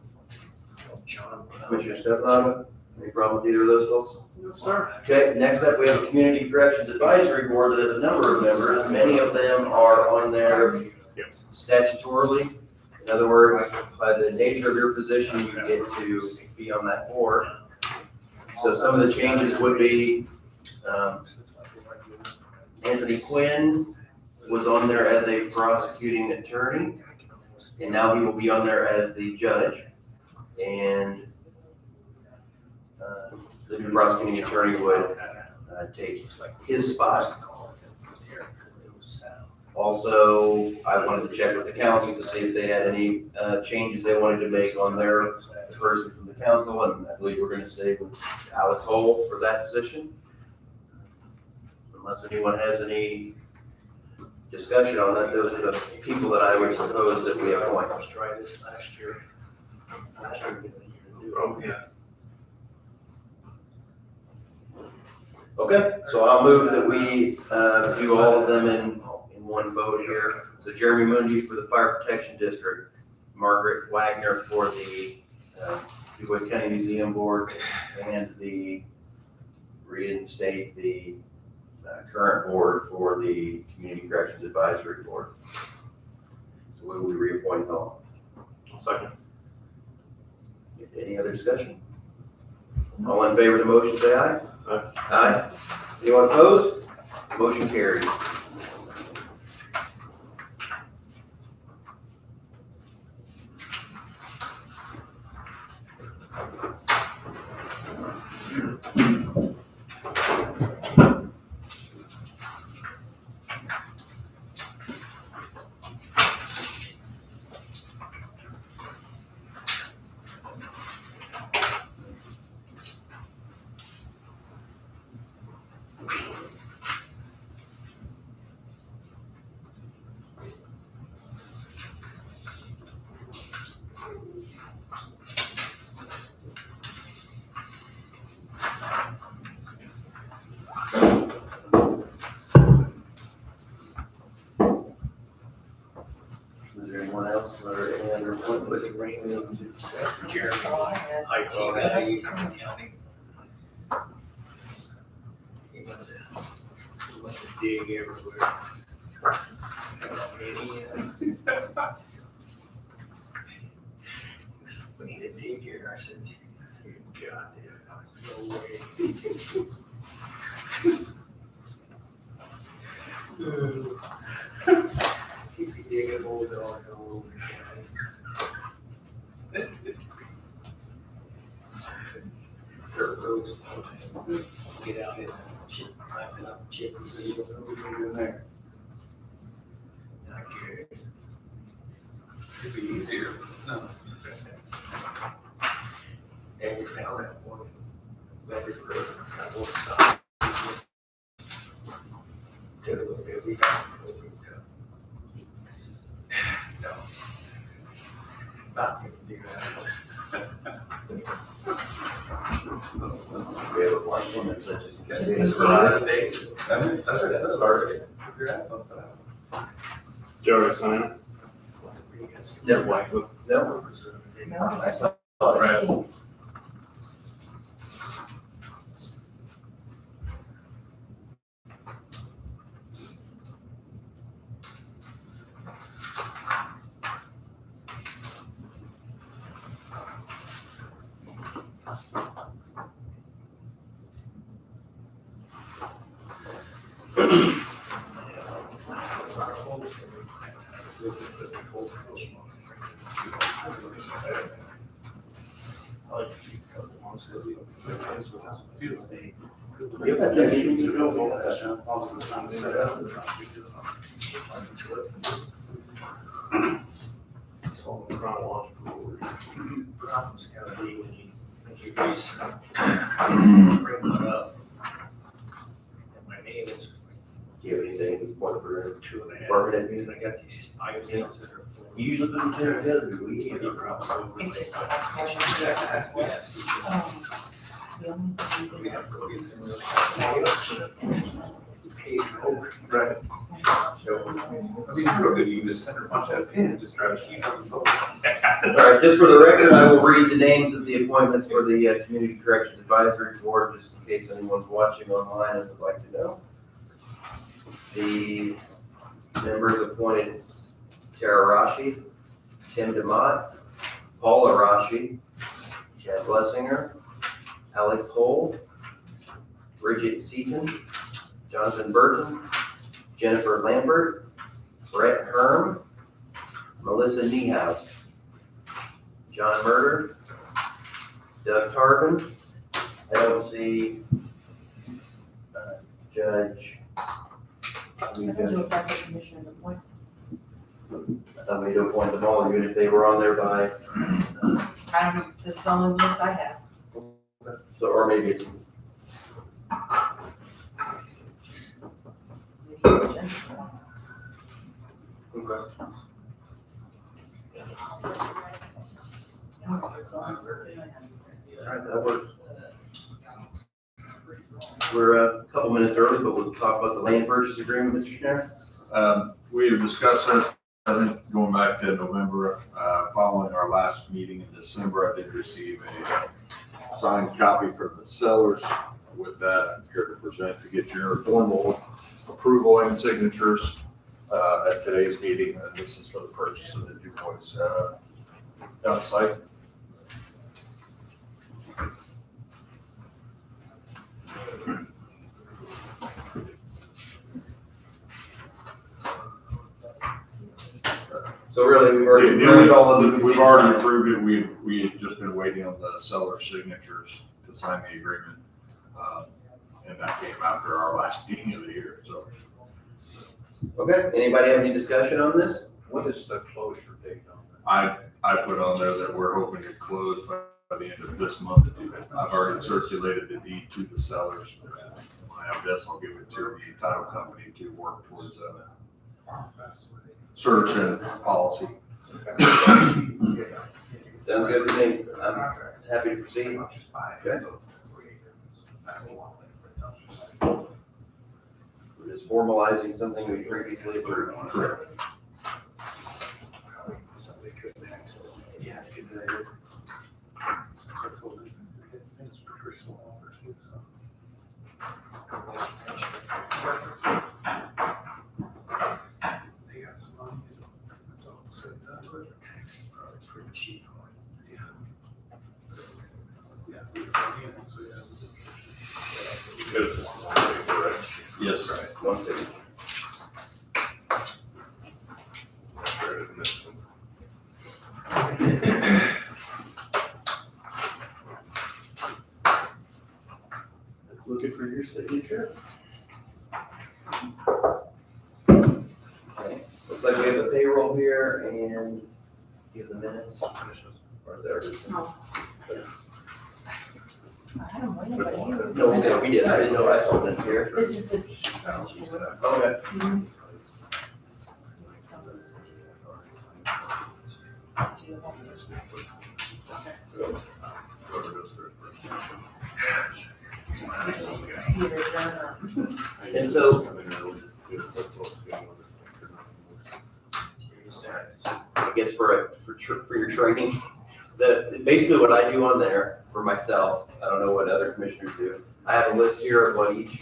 Commissioner Stefano, any problem with either of those folks? No, sir. Okay, next up, we have a Community Corrections Advisory Board that has a number of members. Many of them are on there statutorily. In other words, by the nature of your position, you get to be on that board. So some of the changes would be, Anthony Quinn was on there as a prosecuting attorney, and now he will be on there as the judge. And the new prosecuting attorney would take his spot. Also, I wanted to check with the council to see if they had any changes they wanted to make on their person from the council, and I believe we're gonna stay with Alex Hull for that position. Unless anyone has any discussion on that, those are the people that I would propose that we appoint. Let's try this last year. Okay, so I'll move that we do all of them in one vote here. So Jeremy Mundy for the Fire Protection District, Margaret Wagner for the DuBois County Museum Board, and reinstate the current board for the Community Corrections Advisory Board. So we will be reappointing all. Second. Any other discussion? All in favor of the motion, say aye. Aye. Aye. Anyone opposed? Motion carries. Is there anyone else or any other appointment? Put the rain into Jeremy. I call that a county. He went to dig everywhere. We need to dig here. I said, God, No way. Keep you digging holes all over the county. Dirt roads. Get out there, chip, climb up, chip and seal, what we doing there? Not good. Could be easier. No. And we found that one. Leverage road, kind of one side. Did a little bit, we found a little bit. No. Not gonna do that. We have a blank one that says just in case. Just in case. That's hard. Figure out something out. Joe, sign Never mind. No. No, I saw just it. in case. So chronological order. Problem's gotta be when you guys bring it up. And my name is Do you have anything for 2.5. Department? And I got these items that are full. You usually put them together, do we? Any problem over It's there? just an application. Yes. The only thing We we have do to get some of those. Paid over. Right. So, I mean, it's real good, you can just center punch that pin and just grab a key and vote. All right, just for the record, I will read the names of the appointments for the Community Corrections Advisory Board, just in case anyone's watching online and would like to know. The members appointed Tara Rashi, Tim DeMott, Paula Rashi, Chad Blessinger, Alex Cole, Bridget Seaton, Jonathan Burton, Jennifer Lambert, Brett Herm, Melissa Niehaus, John Murder, Doug Tarvin. I don't see Judge. I don't know if that's a commissioner's appointment. I thought we'd appoint them all, even if they were on there by, I don't know, this is on the list I have. so, or maybe it's, Maybe it's agenda. okay. I don't know if it's on. All right, that works. We're a couple minutes early, but we'll talk about the land purchase agreement, Mr. Schneider. We have discussed this, I think, going back to November, following our last meeting in December, I did receive a signed copy from the sellers. With that, I'm here to present to get your formal approval and signatures at today's meeting. And this is for the purchase of the DuBois dump site. So really, we've already approved all of them. We've already approved it. We had just been waiting on the seller signatures to sign the agreement. And that came after our last meeting of the year, so. Okay, anybody have any discussion on this? What is the closure date on that? I put on there that we're hoping to close by the end of this month. I've already circulated the deed to the sellers. When I have this, I'll give it to the title company to work towards search and policy. Sounds good to me. I'm happy to proceed. Okay. We're just formalizing something we previously approved. Correct. Somebody couldn't access it. Yeah, good day. It's pretty small for you, so. They got some money, that's all. So that's pretty cheap. Yeah. Yeah. So, yeah. started in this one. Looking for your signature. Okay, looks like we have the payroll here and you have the minutes. Or there it is. I don't know, but you. No, okay, we did. I didn't know I saw this here. This is the. Okay. And so, I guess for your training, basically what I do on there for myself, I don't know what other commissioners do. I have a list here of what each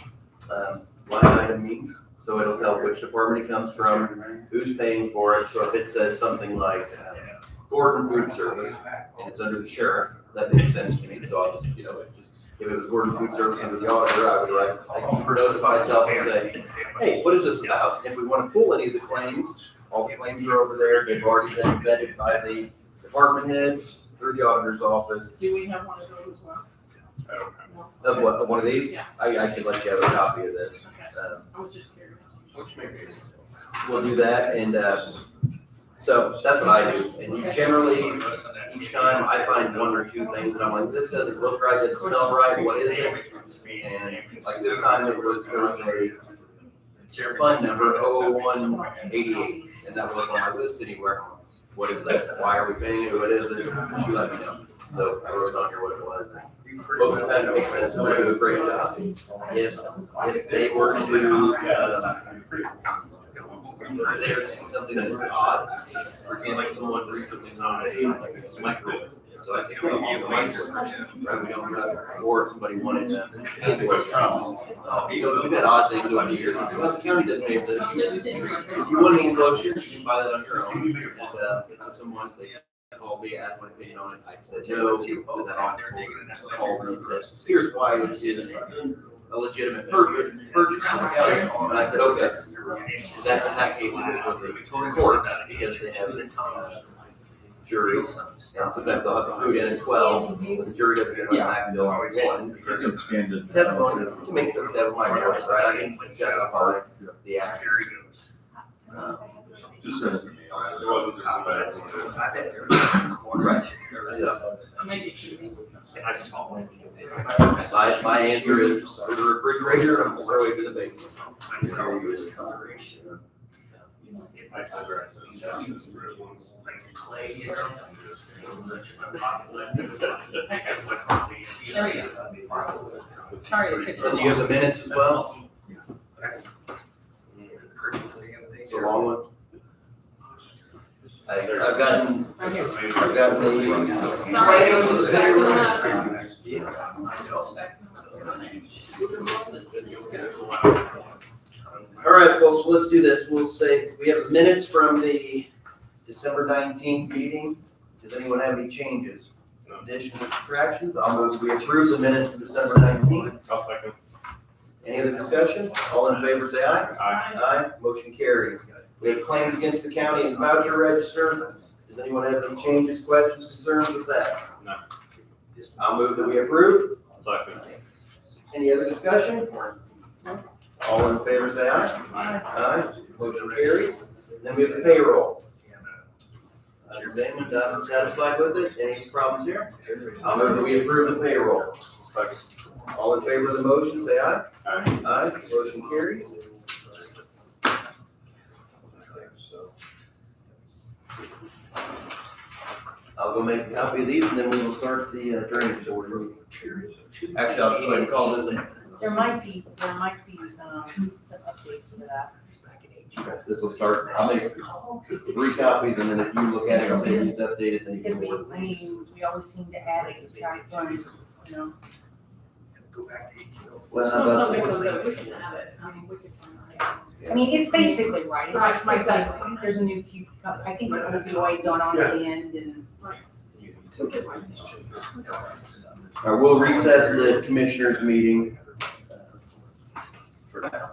line item means. So it'll tell which department it comes from, who's paying for it. So if it says something like Gordon Food Service and it's under the sheriff, that makes sense to me. So I'll just, if it was Gordon Food Service under the auditor, I would write, notice myself and say, hey, what is this about? If we want to pull any of the claims, all the claims are over there. They've already been vetted by the department heads through the auditor's office. Do we have one of those as well? I don't have. Of what, of one of these? Yeah. I can let you have a copy of this. Okay, I was just curious. We'll do that, and, so that's what I do. And generally, each time I find one or two things that I'm like, this doesn't look right, doesn't smell right, what is it? And like this time there was a fund number 00188, and that wasn't on my list anywhere. What is this? Why are we paying it? What is it? She let me know. So I wrote on here what it was. Most of the time it makes sense, but do a great job. If they were to, there's something that's odd, for example, someone recently nominated a microwave. So I think we need a microwave, right? We don't have, or if somebody wanted to handle it. We've had odd things over the years. Well, the county doesn't pay for this. If you want an enclosure, you can buy that on your own. And, if someone, they called me, asked my opinion on it, I said, no, then that office will call me and says, here's why it is a legitimate purchase from the county. And I said, okay. That, in that case, it was for the courts, because they have juries, and sometimes they'll have the food in at 12, but the jury doesn't get back till 1, because it's testimony, it makes sense to have a microwave, right? I can justify the action. Just send it to me. It wasn't just a bad Right. So, Maybe it should be. my answer is, for the refrigerator, I'm throw it to the basement. Sorry, it took so So do you have long. the minutes as well? It's a long one. I've gotten the. All right, folks, let's do this. We'll say, we have minutes from the December 19th meeting. Does anyone have any changes? Additions or subtractions? I'll move we approve the minutes from December 19th. I'll second. Any other discussion? All in favor, say aye. Aye. Aye, motion carries. We have claims against the county and voucher register. Does anyone have any changes, questions, concerns with that? No. I'll move that we approve. Second. Any other discussion? All in favor, say aye. Aye, motion carries. Then we have the payroll. Damon, satisfied with it? Any problems here? I'll move that we approve the payroll. Second. All in favor of the motion, say aye. Aye. Aye, motion carries. I'll go make a copy of these and then we will start the drainage order. Actually, I'll just go ahead and call this in. There might be, some updates to that. This will start, I'll make 3 copies and then if you look at it, I'll say it's updated, then you Because can. we always seem to add it to track funds, you know. Well, how So about something this? so that we can have it, I mean, we could find it. I mean, it's basically right, it's just Right, might be, exactly. there's a new few, I think the opioid going on at the end and. We could write this. All right, we'll recess the commissioners meeting for now.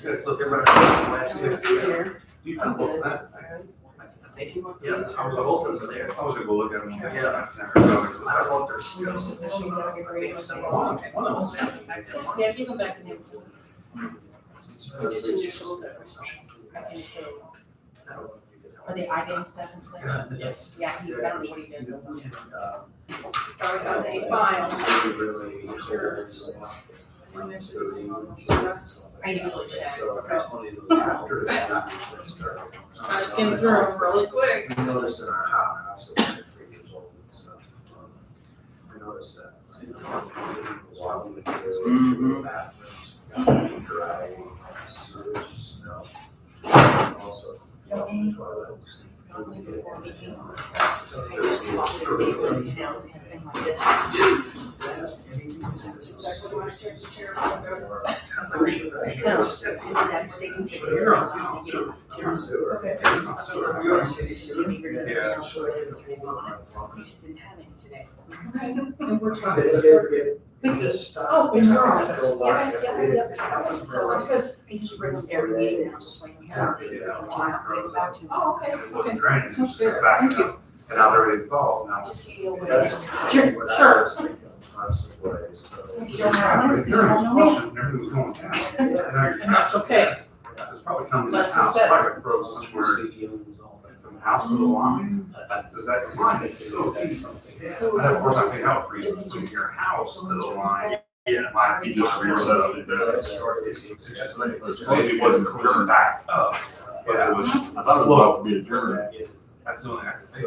Yes. Look, everybody, last year. You found one, huh? I think you might, yeah, I was, both of them are there. I was gonna go look at them. Yeah. I I don't know if they're still. Yeah, give them back to him. Are they IDAM stuff and stuff? Yes. Yeah, he, I don't know what he does with them. Probably has a file. I usually check, so. I just came through them really quick. We noticed in our house that we're 3 years old and stuff. I noticed that. Water materials, bathrooms, dry, sewage, smell. Also. Probably before we came on. Anything like this. Exactly what I checked the chair for. Okay. We just didn't have any today. And we're trying Did to. it ever get? Oh, it's wrong. Yep. So it's good. I usually bring them every meeting now, just like we have. Back to. Oh, okay, It okay. wasn't draining, it was That's good. back Thank you. up. And now they're ready to fall, now. Just so you know what it That's is. sure. Sure. If you don't have one, it's During because you don't know. flushing, everything was going down. And now you're And that's okay. It's probably coming to the Less is house, better. probably froze somewhere from the house to the line. Does that line is so deep? So. I don't know if how it freezes from your house to the line. Yeah, Might be you just reset up. It wasn't clear back up, but it was I thought it was about to be adjourned. That's the only I can say.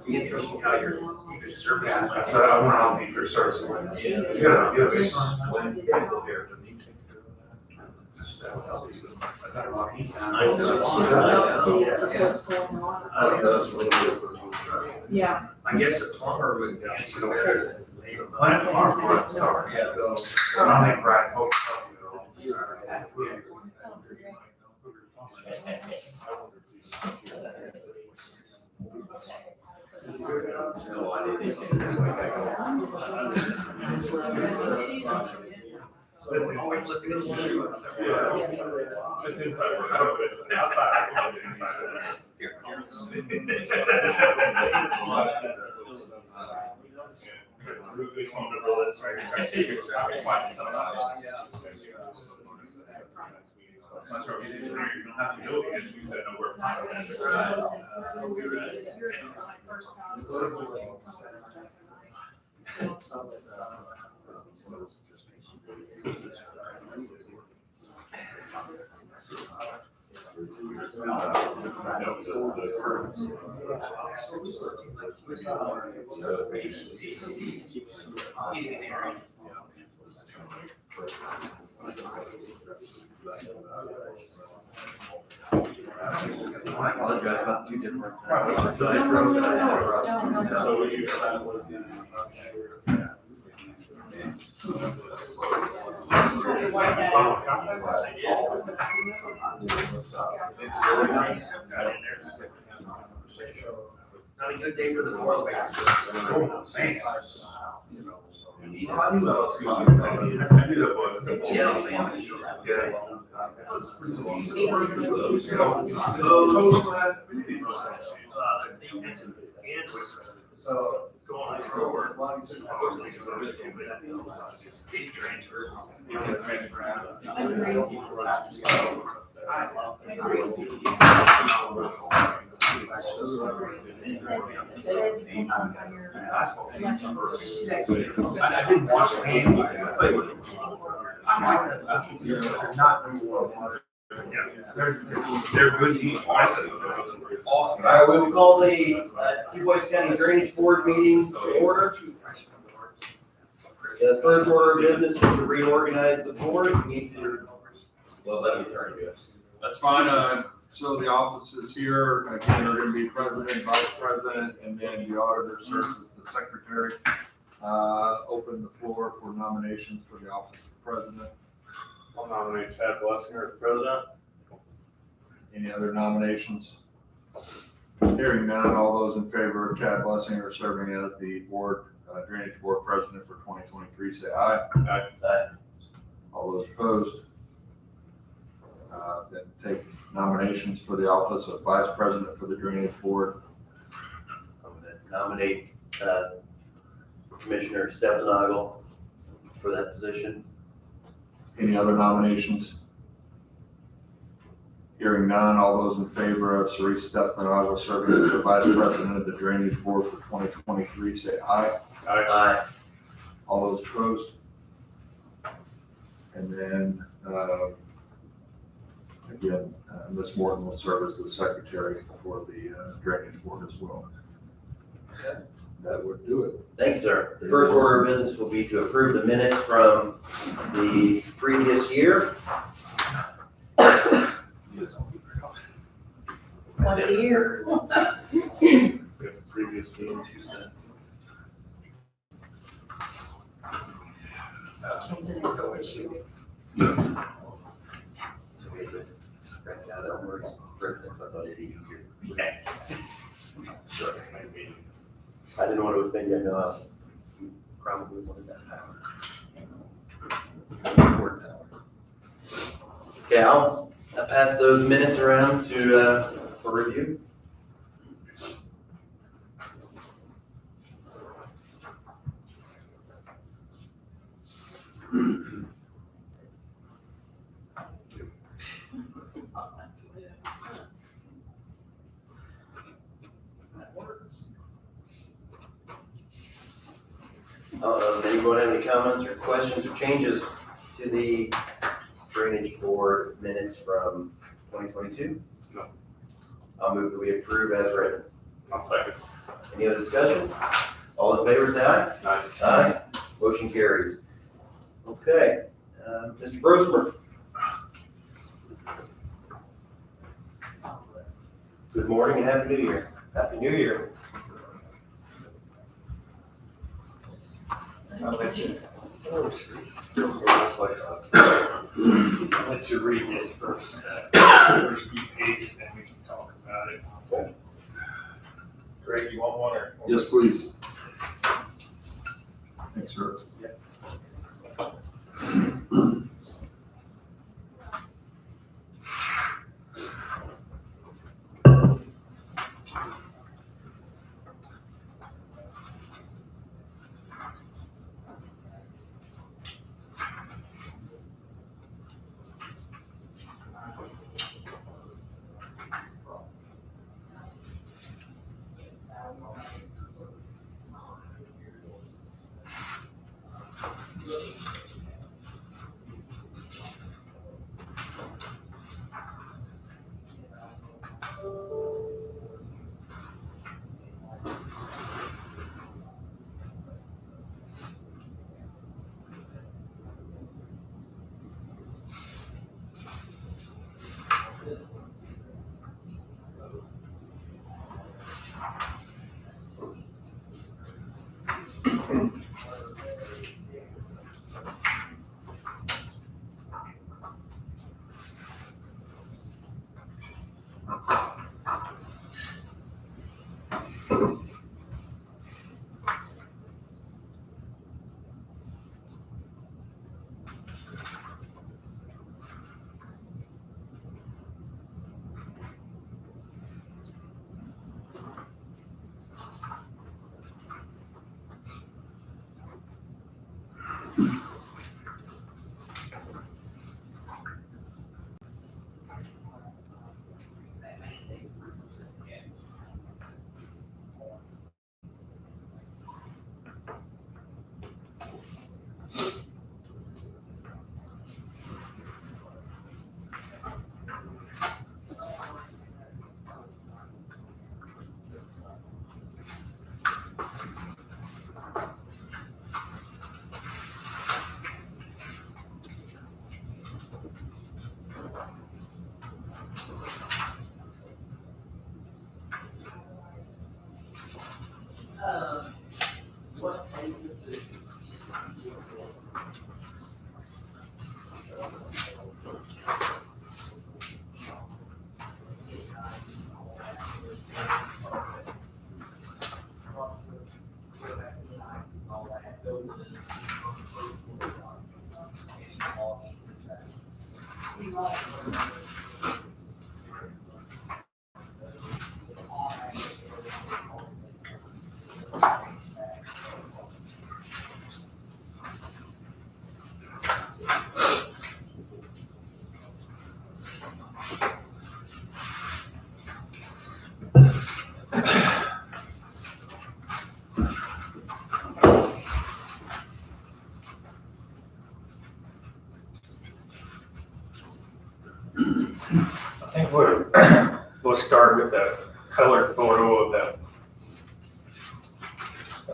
Interesting how your deepest service. Yeah, that's what I want on deeper service. You gotta be. That's not a lot of heat. Yeah. I guess a plumber would answer that. Plant farm, let's start. Yeah. I think Brad Hope. Always looking at you. It's inside, I don't know, it's outside, I love it inside. Moving on to the list, right? That's right, we didn't, you don't have to go because we don't know where finance is at. I apologize about the 2 different. So we use that was Not a good day for the world. I knew that was. He said, depending on how your. I didn't watch the game. I played with them. I'm like that basketball team, but they're not very well. They're good team. Awesome. All right, we will call the DuBois County Drainage Board meeting to order. The first order of business is to reorganize the board. We need to, well, let me turn to us. That's fine, so the offices here, again, are gonna be president, vice president, and then the auditor serves as the secretary. Open the floor for nominations for the office of president. I'll nominate Chad Blessinger as president. Any other nominations? Hearing none, all those in favor of Chad Blessinger serving as the board, Drainage Board President for 2023, say aye. Aye. All those opposed? Then take nominations for the office of Vice President for the Drainage Board. I'm gonna nominate, Commissioner Stephenagel for that position. Any other nominations? Hearing none, all those in favor of Cerise Stephenagel serving as the Vice President of the Drainage Board for 2023, say aye. Aye. All those opposed? And then, again, Ms. Morton will serve as the secretary for the Drainage Board as well. Okay. That would do it. Thank you, sir. The first order of business will be to approve the minutes from the previous year. Once a year. We have the previous meeting, 2 cents. It's an extra issue. Yes. So we have to spread it out onwards. I thought it'd be easier. Sorry, I mean, I didn't want to offend you, I know you probably wanted that power. Okay, I'll pass those minutes around to, for review. Anyone have any comments or questions or changes to the Drainage Board minutes from 2022? No. I'll move that we approve as written. I'll second. Any other discussion? All in favor, say aye. Aye. Aye. Motion carries. Okay, Mr. Brosmer. Good morning and happy New Year. Happy New Year. I'll let you, I'll let you read this first, first few pages, then we can talk about it. Greg, you want one or? Yes, please. Thanks, sir. I think we'll start with the colored photo of the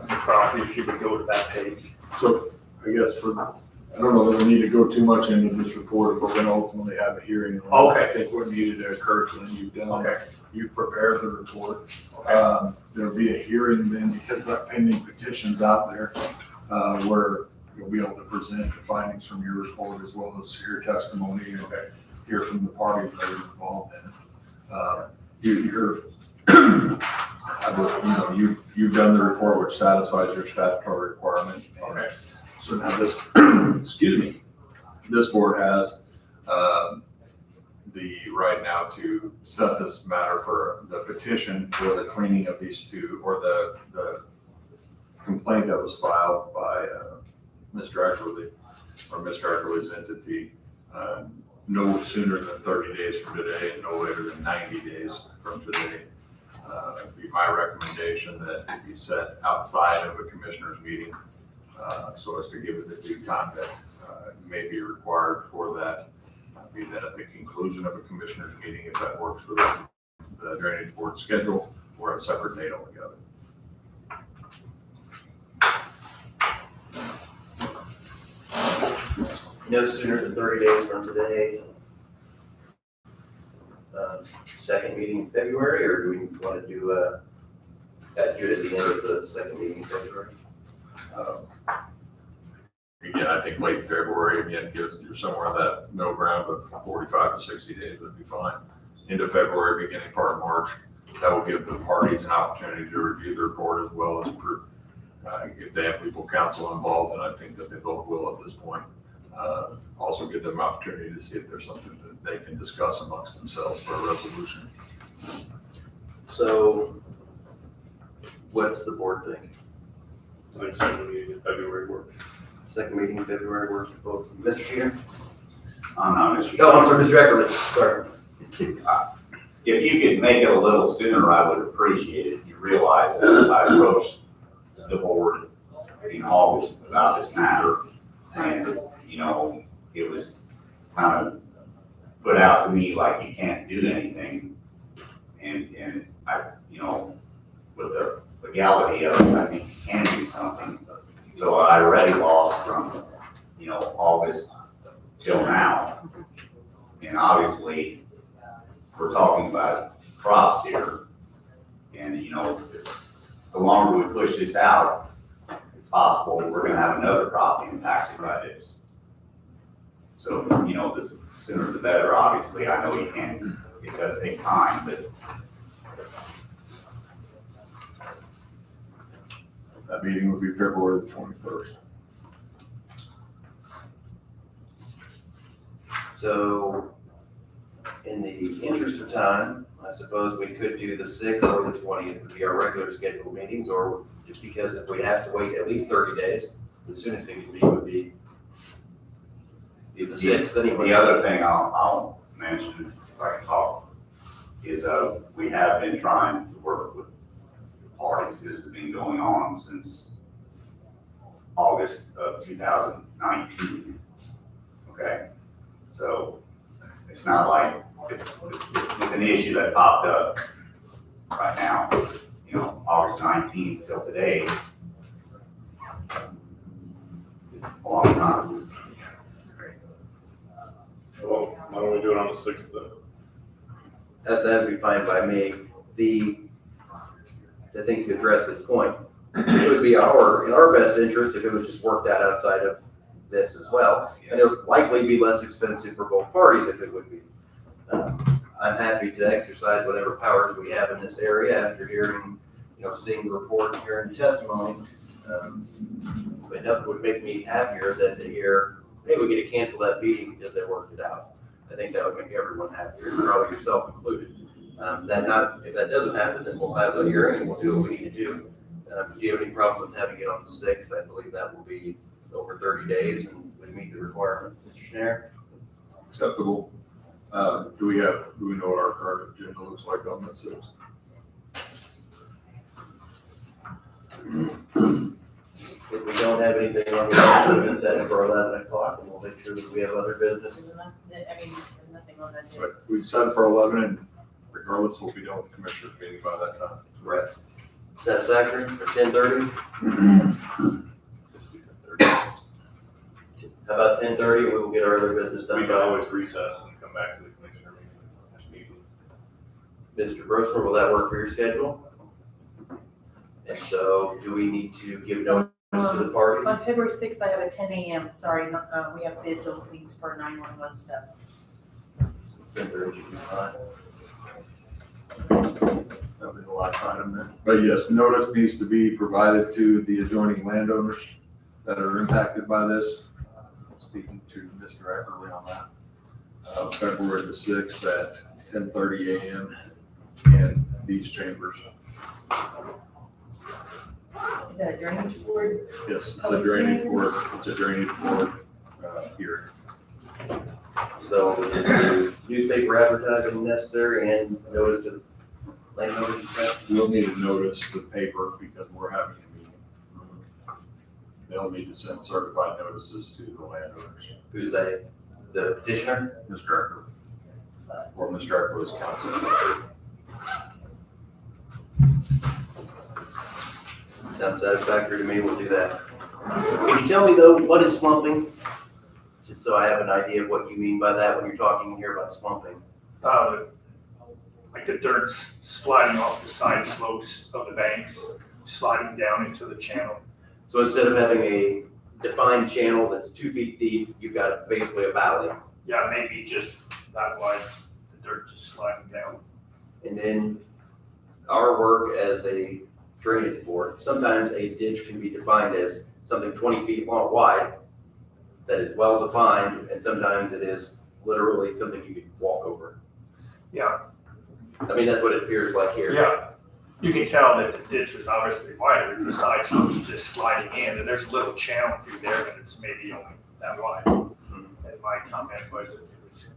property, if you would go to that page. So I guess I don't know that we need to go too much into this report if we're gonna ultimately have a hearing. Okay. I think what needed to occur, Glenn, you've done. Okay. You've prepared the report. Okay. There'll be a hearing then because that pending petition's out there, where you'll be able to present the findings from your report as well as hear testimony and hear from the parties that are involved in it. You've done the report which satisfies your statutory requirement. Okay. So now this, excuse me, this board has, The right now to set this matter for the petition for the cleaning of these two, or the complaint that was filed by Mr. Eckerly, or Mr. Eckerly's entity, no sooner than 30 days from today and no later than 90 days from today. It'd be my recommendation that it be set outside of a commissioner's meeting, so as to give it the due time that may be required for that. Be that at the conclusion of a commissioner's meeting, if that works for the drainage board schedule, or a separate date altogether. No sooner than 30 days from today. Second meeting in February, or do we want to do it at the end of the second meeting in February? Again, I think late February, again, gives you're somewhere in that middle ground of 45 to 60 days would be fine. Into February, beginning part of March, that will give the parties an opportunity to review the report as well as if they have legal counsel involved, and I think that they both will at this point. Also give them an opportunity to see if there's something that they can discuss amongst themselves for a resolution. So what's the board think? I think second meeting in February works. Second meeting in February works for both. Mr. Sheehan? I'm Mr. Oh, I'm sorry, Mr. Eckerly, sorry. If you could make it a little sooner, I would appreciate it. You realize that I approached the board in August about this matter, and, it was kind of put out to me like you can't do anything. And I, with the legality of it, I think you can do something. So I already lost from, August till now. And obviously, we're talking about crops here. And, the longer we push this out, it's possible we're gonna have another crop impacted by this. So, the sooner the better, obviously. I know you can't, it does take time, but that meeting would be February the 21st. So in the interest of time, I suppose we could do the 6th or the 20th would be our regular scheduled meetings, or just because if we have to wait at least 30 days, the soonest we could meet would be the 6th anyway. the other thing I'll mention, if I can talk, is we have been trying to work with parties. This has been going on since August of 2019. Okay, so it's not like it's an issue that popped up right now. August 19th till today. It's a long time. Well, why don't we do it on the 6th then? That'd be fine by me. I think to address his point, it would be in our best interest if it was just worked out outside of this as well. And it would likely be less expensive for both parties if it would be. I'm happy to exercise whatever powers we have in this area after hearing, seeing the report and hearing the testimony. But nothing would make me happier than to hear, hey, we get to cancel that meeting because they worked it out. I think that would make everyone happier, probably yourself included. If that doesn't happen, then we'll have a hearing and we'll do what we need to do. Do you have any problem with having it on the 6th? I believe that will be over 30 days and would meet the requirement. Mr. Schneider? Acceptable. Do we know what our current agenda looks like on the 6th? If we don't have anything on the agenda, we can set it for 11 o'clock and we'll make sure that we have other business. Nothing on that day. But we set it for 11, and regardless, we'll be done with the commissioners meeting by that time. Correct. Satisfactory for 10:30? How about 10:30? We will get our other business done. We can always recess and come back to the commissioner meeting. Mr. Brosmer, will that work for your schedule? And so do we need to give notice to the party? On February 6th, I have a 10 a.m. Sorry, we have bids openings for 911 stuff. 10:30 should be fine. That'll be the last item then. But yes, notice needs to be provided to the adjoining landowners that are impacted by this. Speaking to Mr. Eckerly on that. February the 6th at 10:30 a.m. in these chambers. Is that a drainage board? Yes, it's a drainage board, hearing. So newspaper advertising necessary and notice to the landowners, you said? We'll need to notice the paper because we're having a meeting. They'll need to send certified notices to the landowners. Who's they? The petitioner? Mr. Eckerly. Or Mr. Eckerly's counsel. Sounds satisfactory to me, we'll do that. Can you tell me though, what is slumping? Just so I have an idea of what you mean by that when you're talking here about slumping. Like the dirt sliding off the side slopes of the banks, sliding down into the channel. So instead of having a defined channel that's 2 feet deep, you've got basically a valley. Yeah, maybe just that wide, the dirt just sliding down. And then our work as a drainage board, sometimes a ditch can be defined as something 20 feet long, wide, that is well defined, and sometimes it is literally something you could walk over. Yeah, I mean, that's what it appears like here. yeah. You can tell that the ditch was obviously wider, the side slopes just sliding in, and there's a little channel through there and it's maybe only that wide. And my comment was if it was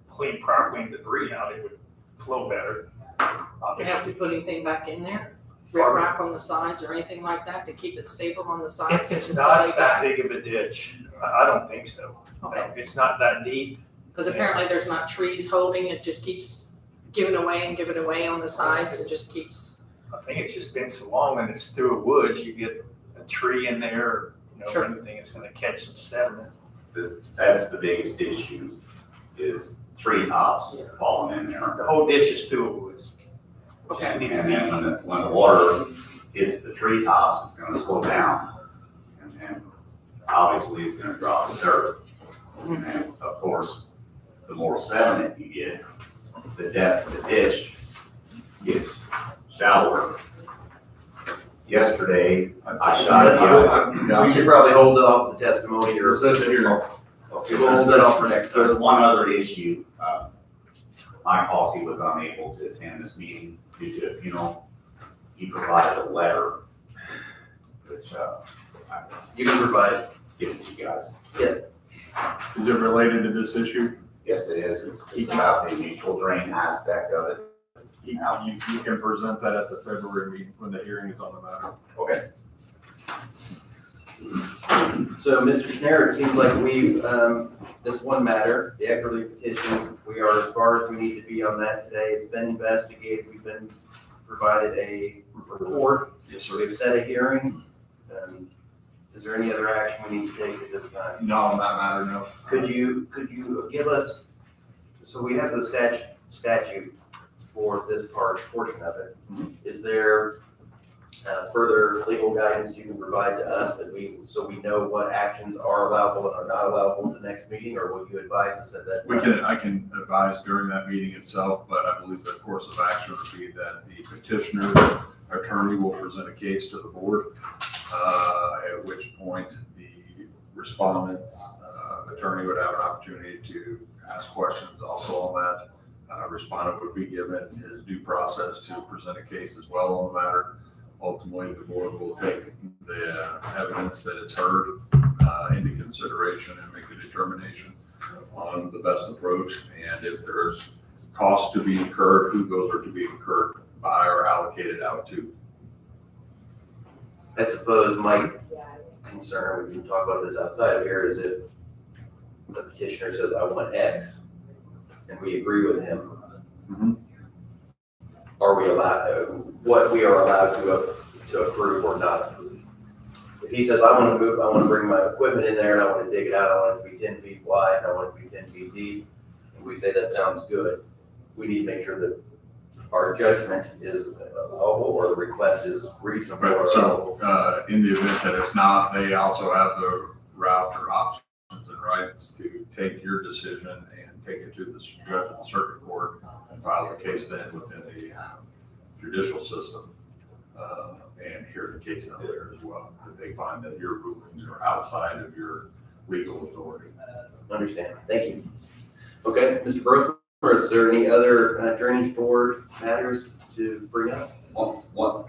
cleaned properly and debris out, it would flow better. You have Obviously, to put anything back in there? Rip wrap on the sides or anything like that to keep it stable on the sides? it's not that big of a ditch. I don't think so. Okay, It's not that deep. because apparently there's not trees holding, it just keeps giving away on the sides, it just keeps. I think it's just been so long and it's through a woods, you get a tree in there, Sure. anything, it's gonna catch some sediment. That's the biggest issue, is tree tops falling in there. The whole ditch is through a woods. Okay. Just needs to And be- then when the water hits the tree tops, it's gonna slow down. And obviously, it's gonna drop the dirt. And of course, the more sediment you get, the depth of the ditch gets shallower. Yesterday, I shot. We should probably hold off the testimony or. Send it here. Okay, we'll hold that off for next There's time. one other issue. Mike Halsey was unable to attend this meeting due to a funeral. He provided a letter, which, I You can provide it. give it to you guys. Is it related to this issue? Yes, it is. It's about the mutual drain aspect of it. You can present that at the February meeting when the hearing is on the matter. Okay. So, Mr. Schneider, it seems like we've, this one matter, the Eckerly petition, we are as far as we need to be on that today. It's been investigated, we've been provided a report, Yes, sir. we've set a hearing. Is there any other action we need to take at this time? No, on that matter, no. Could you give us, so we have the statute for this portion of it. Is there further legal guidance you can provide to us so we know what actions are allowable and are not allowable at the next meeting, or will you advise us at that time? I can advise during that meeting itself, but I believe the course of action would be that the petitioner's attorney will present a case to the board at which point the respondent's attorney would have an opportunity to ask questions also on that. Respondent would be given his due process to present a case as well on the matter. Ultimately, the board will take the evidence that it's heard into consideration and make a determination on the best approach. And if there's costs to be incurred, who those are to be incurred by or allocated out to. I suppose my concern, we can talk about this outside of here, is if the petitioner says, I want X, and we agree with him, Mhm. are we allowed, what we are allowed to approve or not approve? If he says, I want to move, I want to bring my equipment in there, and I want to dig it out, I want it to be 10 feet wide, and I want it to be 10 feet deep, and we say that sounds good, we need to make sure that our judgment is allowable, or the request is reasonable. or Right, so, allowable. in the event that it's not, they also have the route or options and rights to take your decision and take it to the judge of the circuit court and file the case then within the judicial system, and hear the case out there as well. If they find that your rulings are outside of your legal authority. Understand, thank you. Okay, Mr. Grossman, is there any other drainage board matters to bring up?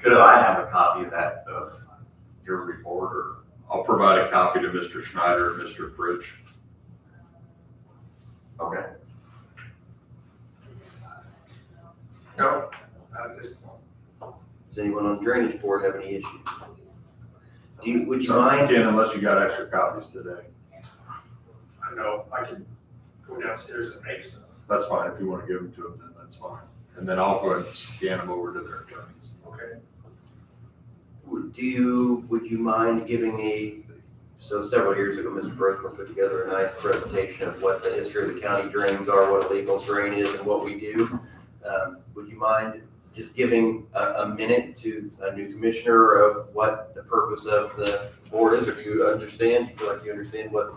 Could I have a copy of that, of your report, or? I'll provide a copy to Mr. Schneider and Mr. Fritsch. Okay. No, not at this point. Does anyone on the drainage board have any issues? Would you mind? Ken, unless you got extra copies today. I know, I can go downstairs and make some. That's fine. If you want to give them to them, then that's fine. And then I'll go ahead and scan them over to their attorneys. Okay. Would you mind giving so several years ago, Mr. Grossman put together a nice presentation of what the history of the county drains are, what a legal drain is, and what we do. Would you mind just giving a minute to a new commissioner of what the purpose of the board is, or do you understand? Do you feel like you understand what?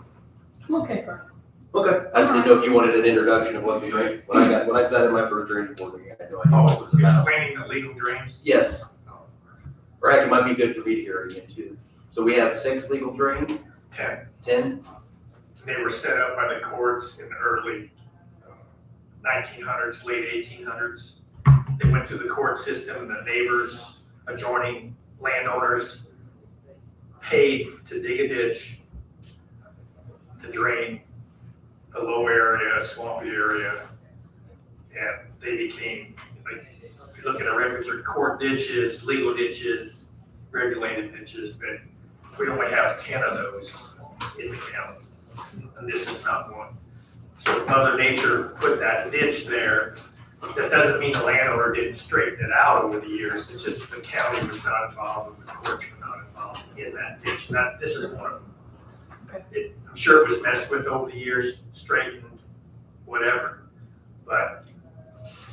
I'm okay for Okay, I just didn't know if you wanted an introduction of what the drain, when I sat in my first drainage board meeting, I had no idea what it was about. Explaining the legal drains. Yes. Or heck, it might be good for me to hear it again too. So we have 6 legal drains, 10? They were set up by the courts in the early 1900s, late 1800s. They went through the court system, and the neighbors, adjoining landowners paid to dig a ditch to drain a low area, a swampy area. And they became, like, if you look at our records, are court ditches, legal ditches, regulated ditches, but we only have 10 of those in the county. And this is not one. So Mother Nature put that ditch there. That doesn't mean the landowner didn't straighten it out over the years. It's just the county was not involved, and the courts were not involved in that ditch. And this is one of them. Okay. I'm sure it was messed with over the years, straightened, whatever. But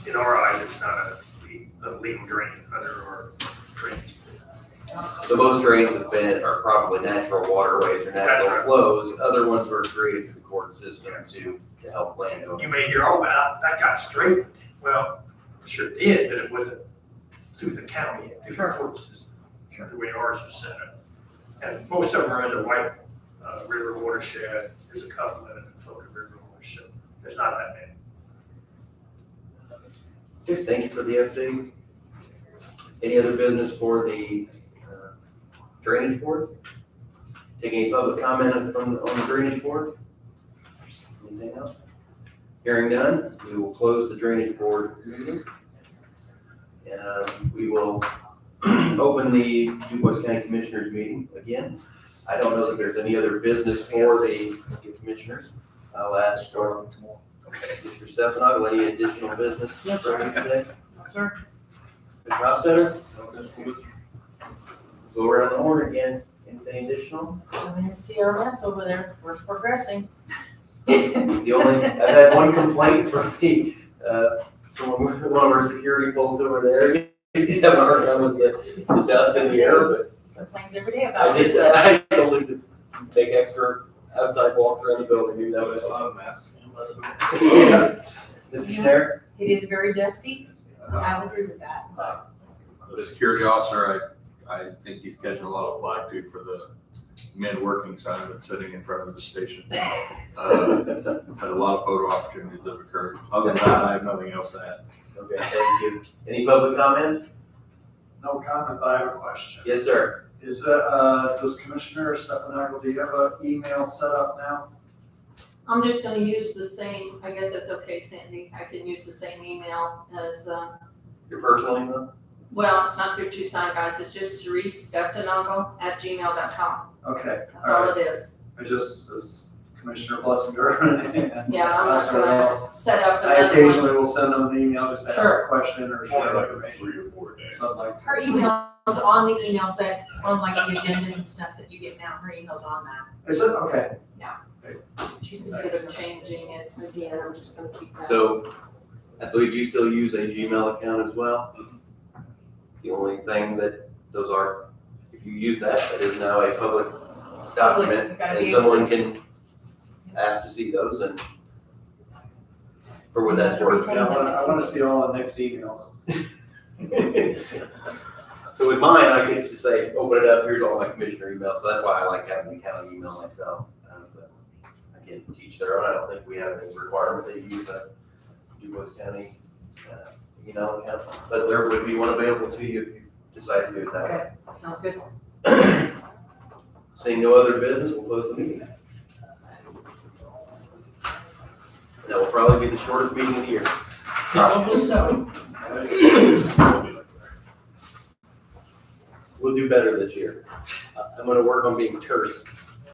in our eyes, it's not a legal drain under our drainage. So most drains are probably natural waterways or That's natural right. flows. Other ones were created through the court system to help landowners. You may hear, oh, well, that got straightened. Well, I'm sure it did, but it wasn't through the county, through the court system, the way ours is set up. And most of them are in the White River watershed. There's a couple in the Dakota River watershed. There's not that many. Good, thank you for the update. Any other business for the drainage board? Take any public comment on the drainage board? Anything else? Hearing none, we will close the drainage board meeting. We will open the DuBois County Commissioners meeting again. I don't know that there's any other business for the commissioners. I'll ask for Mr. Stefano, any additional business for you today? Sir. Mr. Hostetter? Go around the horn again. Anything additional? Come in and see our mess over there. We're progressing. I've had one complaint from one of our security folks over there. He's having a hard time with the dust in the air, but Complains every day about it. I told him to take extra outside walks around the building. You know, yeah. Mr. Schneider? It is very dusty. I would agree with that. The security officer, I think he's catching a lot of flack too for the men working sign that's sitting in front of the station. Had a lot of photo opportunities that occurred. Other than that, I have nothing else to add. Okay, thank you. Any public comments? No comment, but I have a question. Yes, sir. Is that, does Commissioner Stefanago, do you have an email set up now? I'm just gonna use the same, I guess that's okay, Sandy, I can use the same email as, Your personal email? well, it's not through Tucson guys, it's just cerestefanago@gmail.com. Okay, That's all it is. I just, as Commissioner Blessinger. Yeah, I'm not gonna set up I another one. occasionally will send them an email just to ask Sure. a question or share Only like information, 3 or 4 days. something like that. Her email's on the emails that, on like the agendas and stuff that you get now, her email's on that. Is it? Okay. She's instead of changing it again, I'm just gonna keep that. So, I believe you still use a Gmail account as well? The only thing that those are, if you use that, that is now a public document, You gotta and be someone can ask to see those and for what that's worth. Yeah, I wanna see all the next emails. So with mine, I can just say, open it up, here's all my commissioner emails, so that's why I like having the county email myself. But I can teach their own, I don't think we have any requirement that you use a DuBois County, email account, but there would be one available to you if you decide to do it that way. Okay, sounds good. Seeing no other business, we'll close the meeting. That will probably be the shortest meeting of the year. Probably so. We'll do better this year. I'm gonna work on being terse.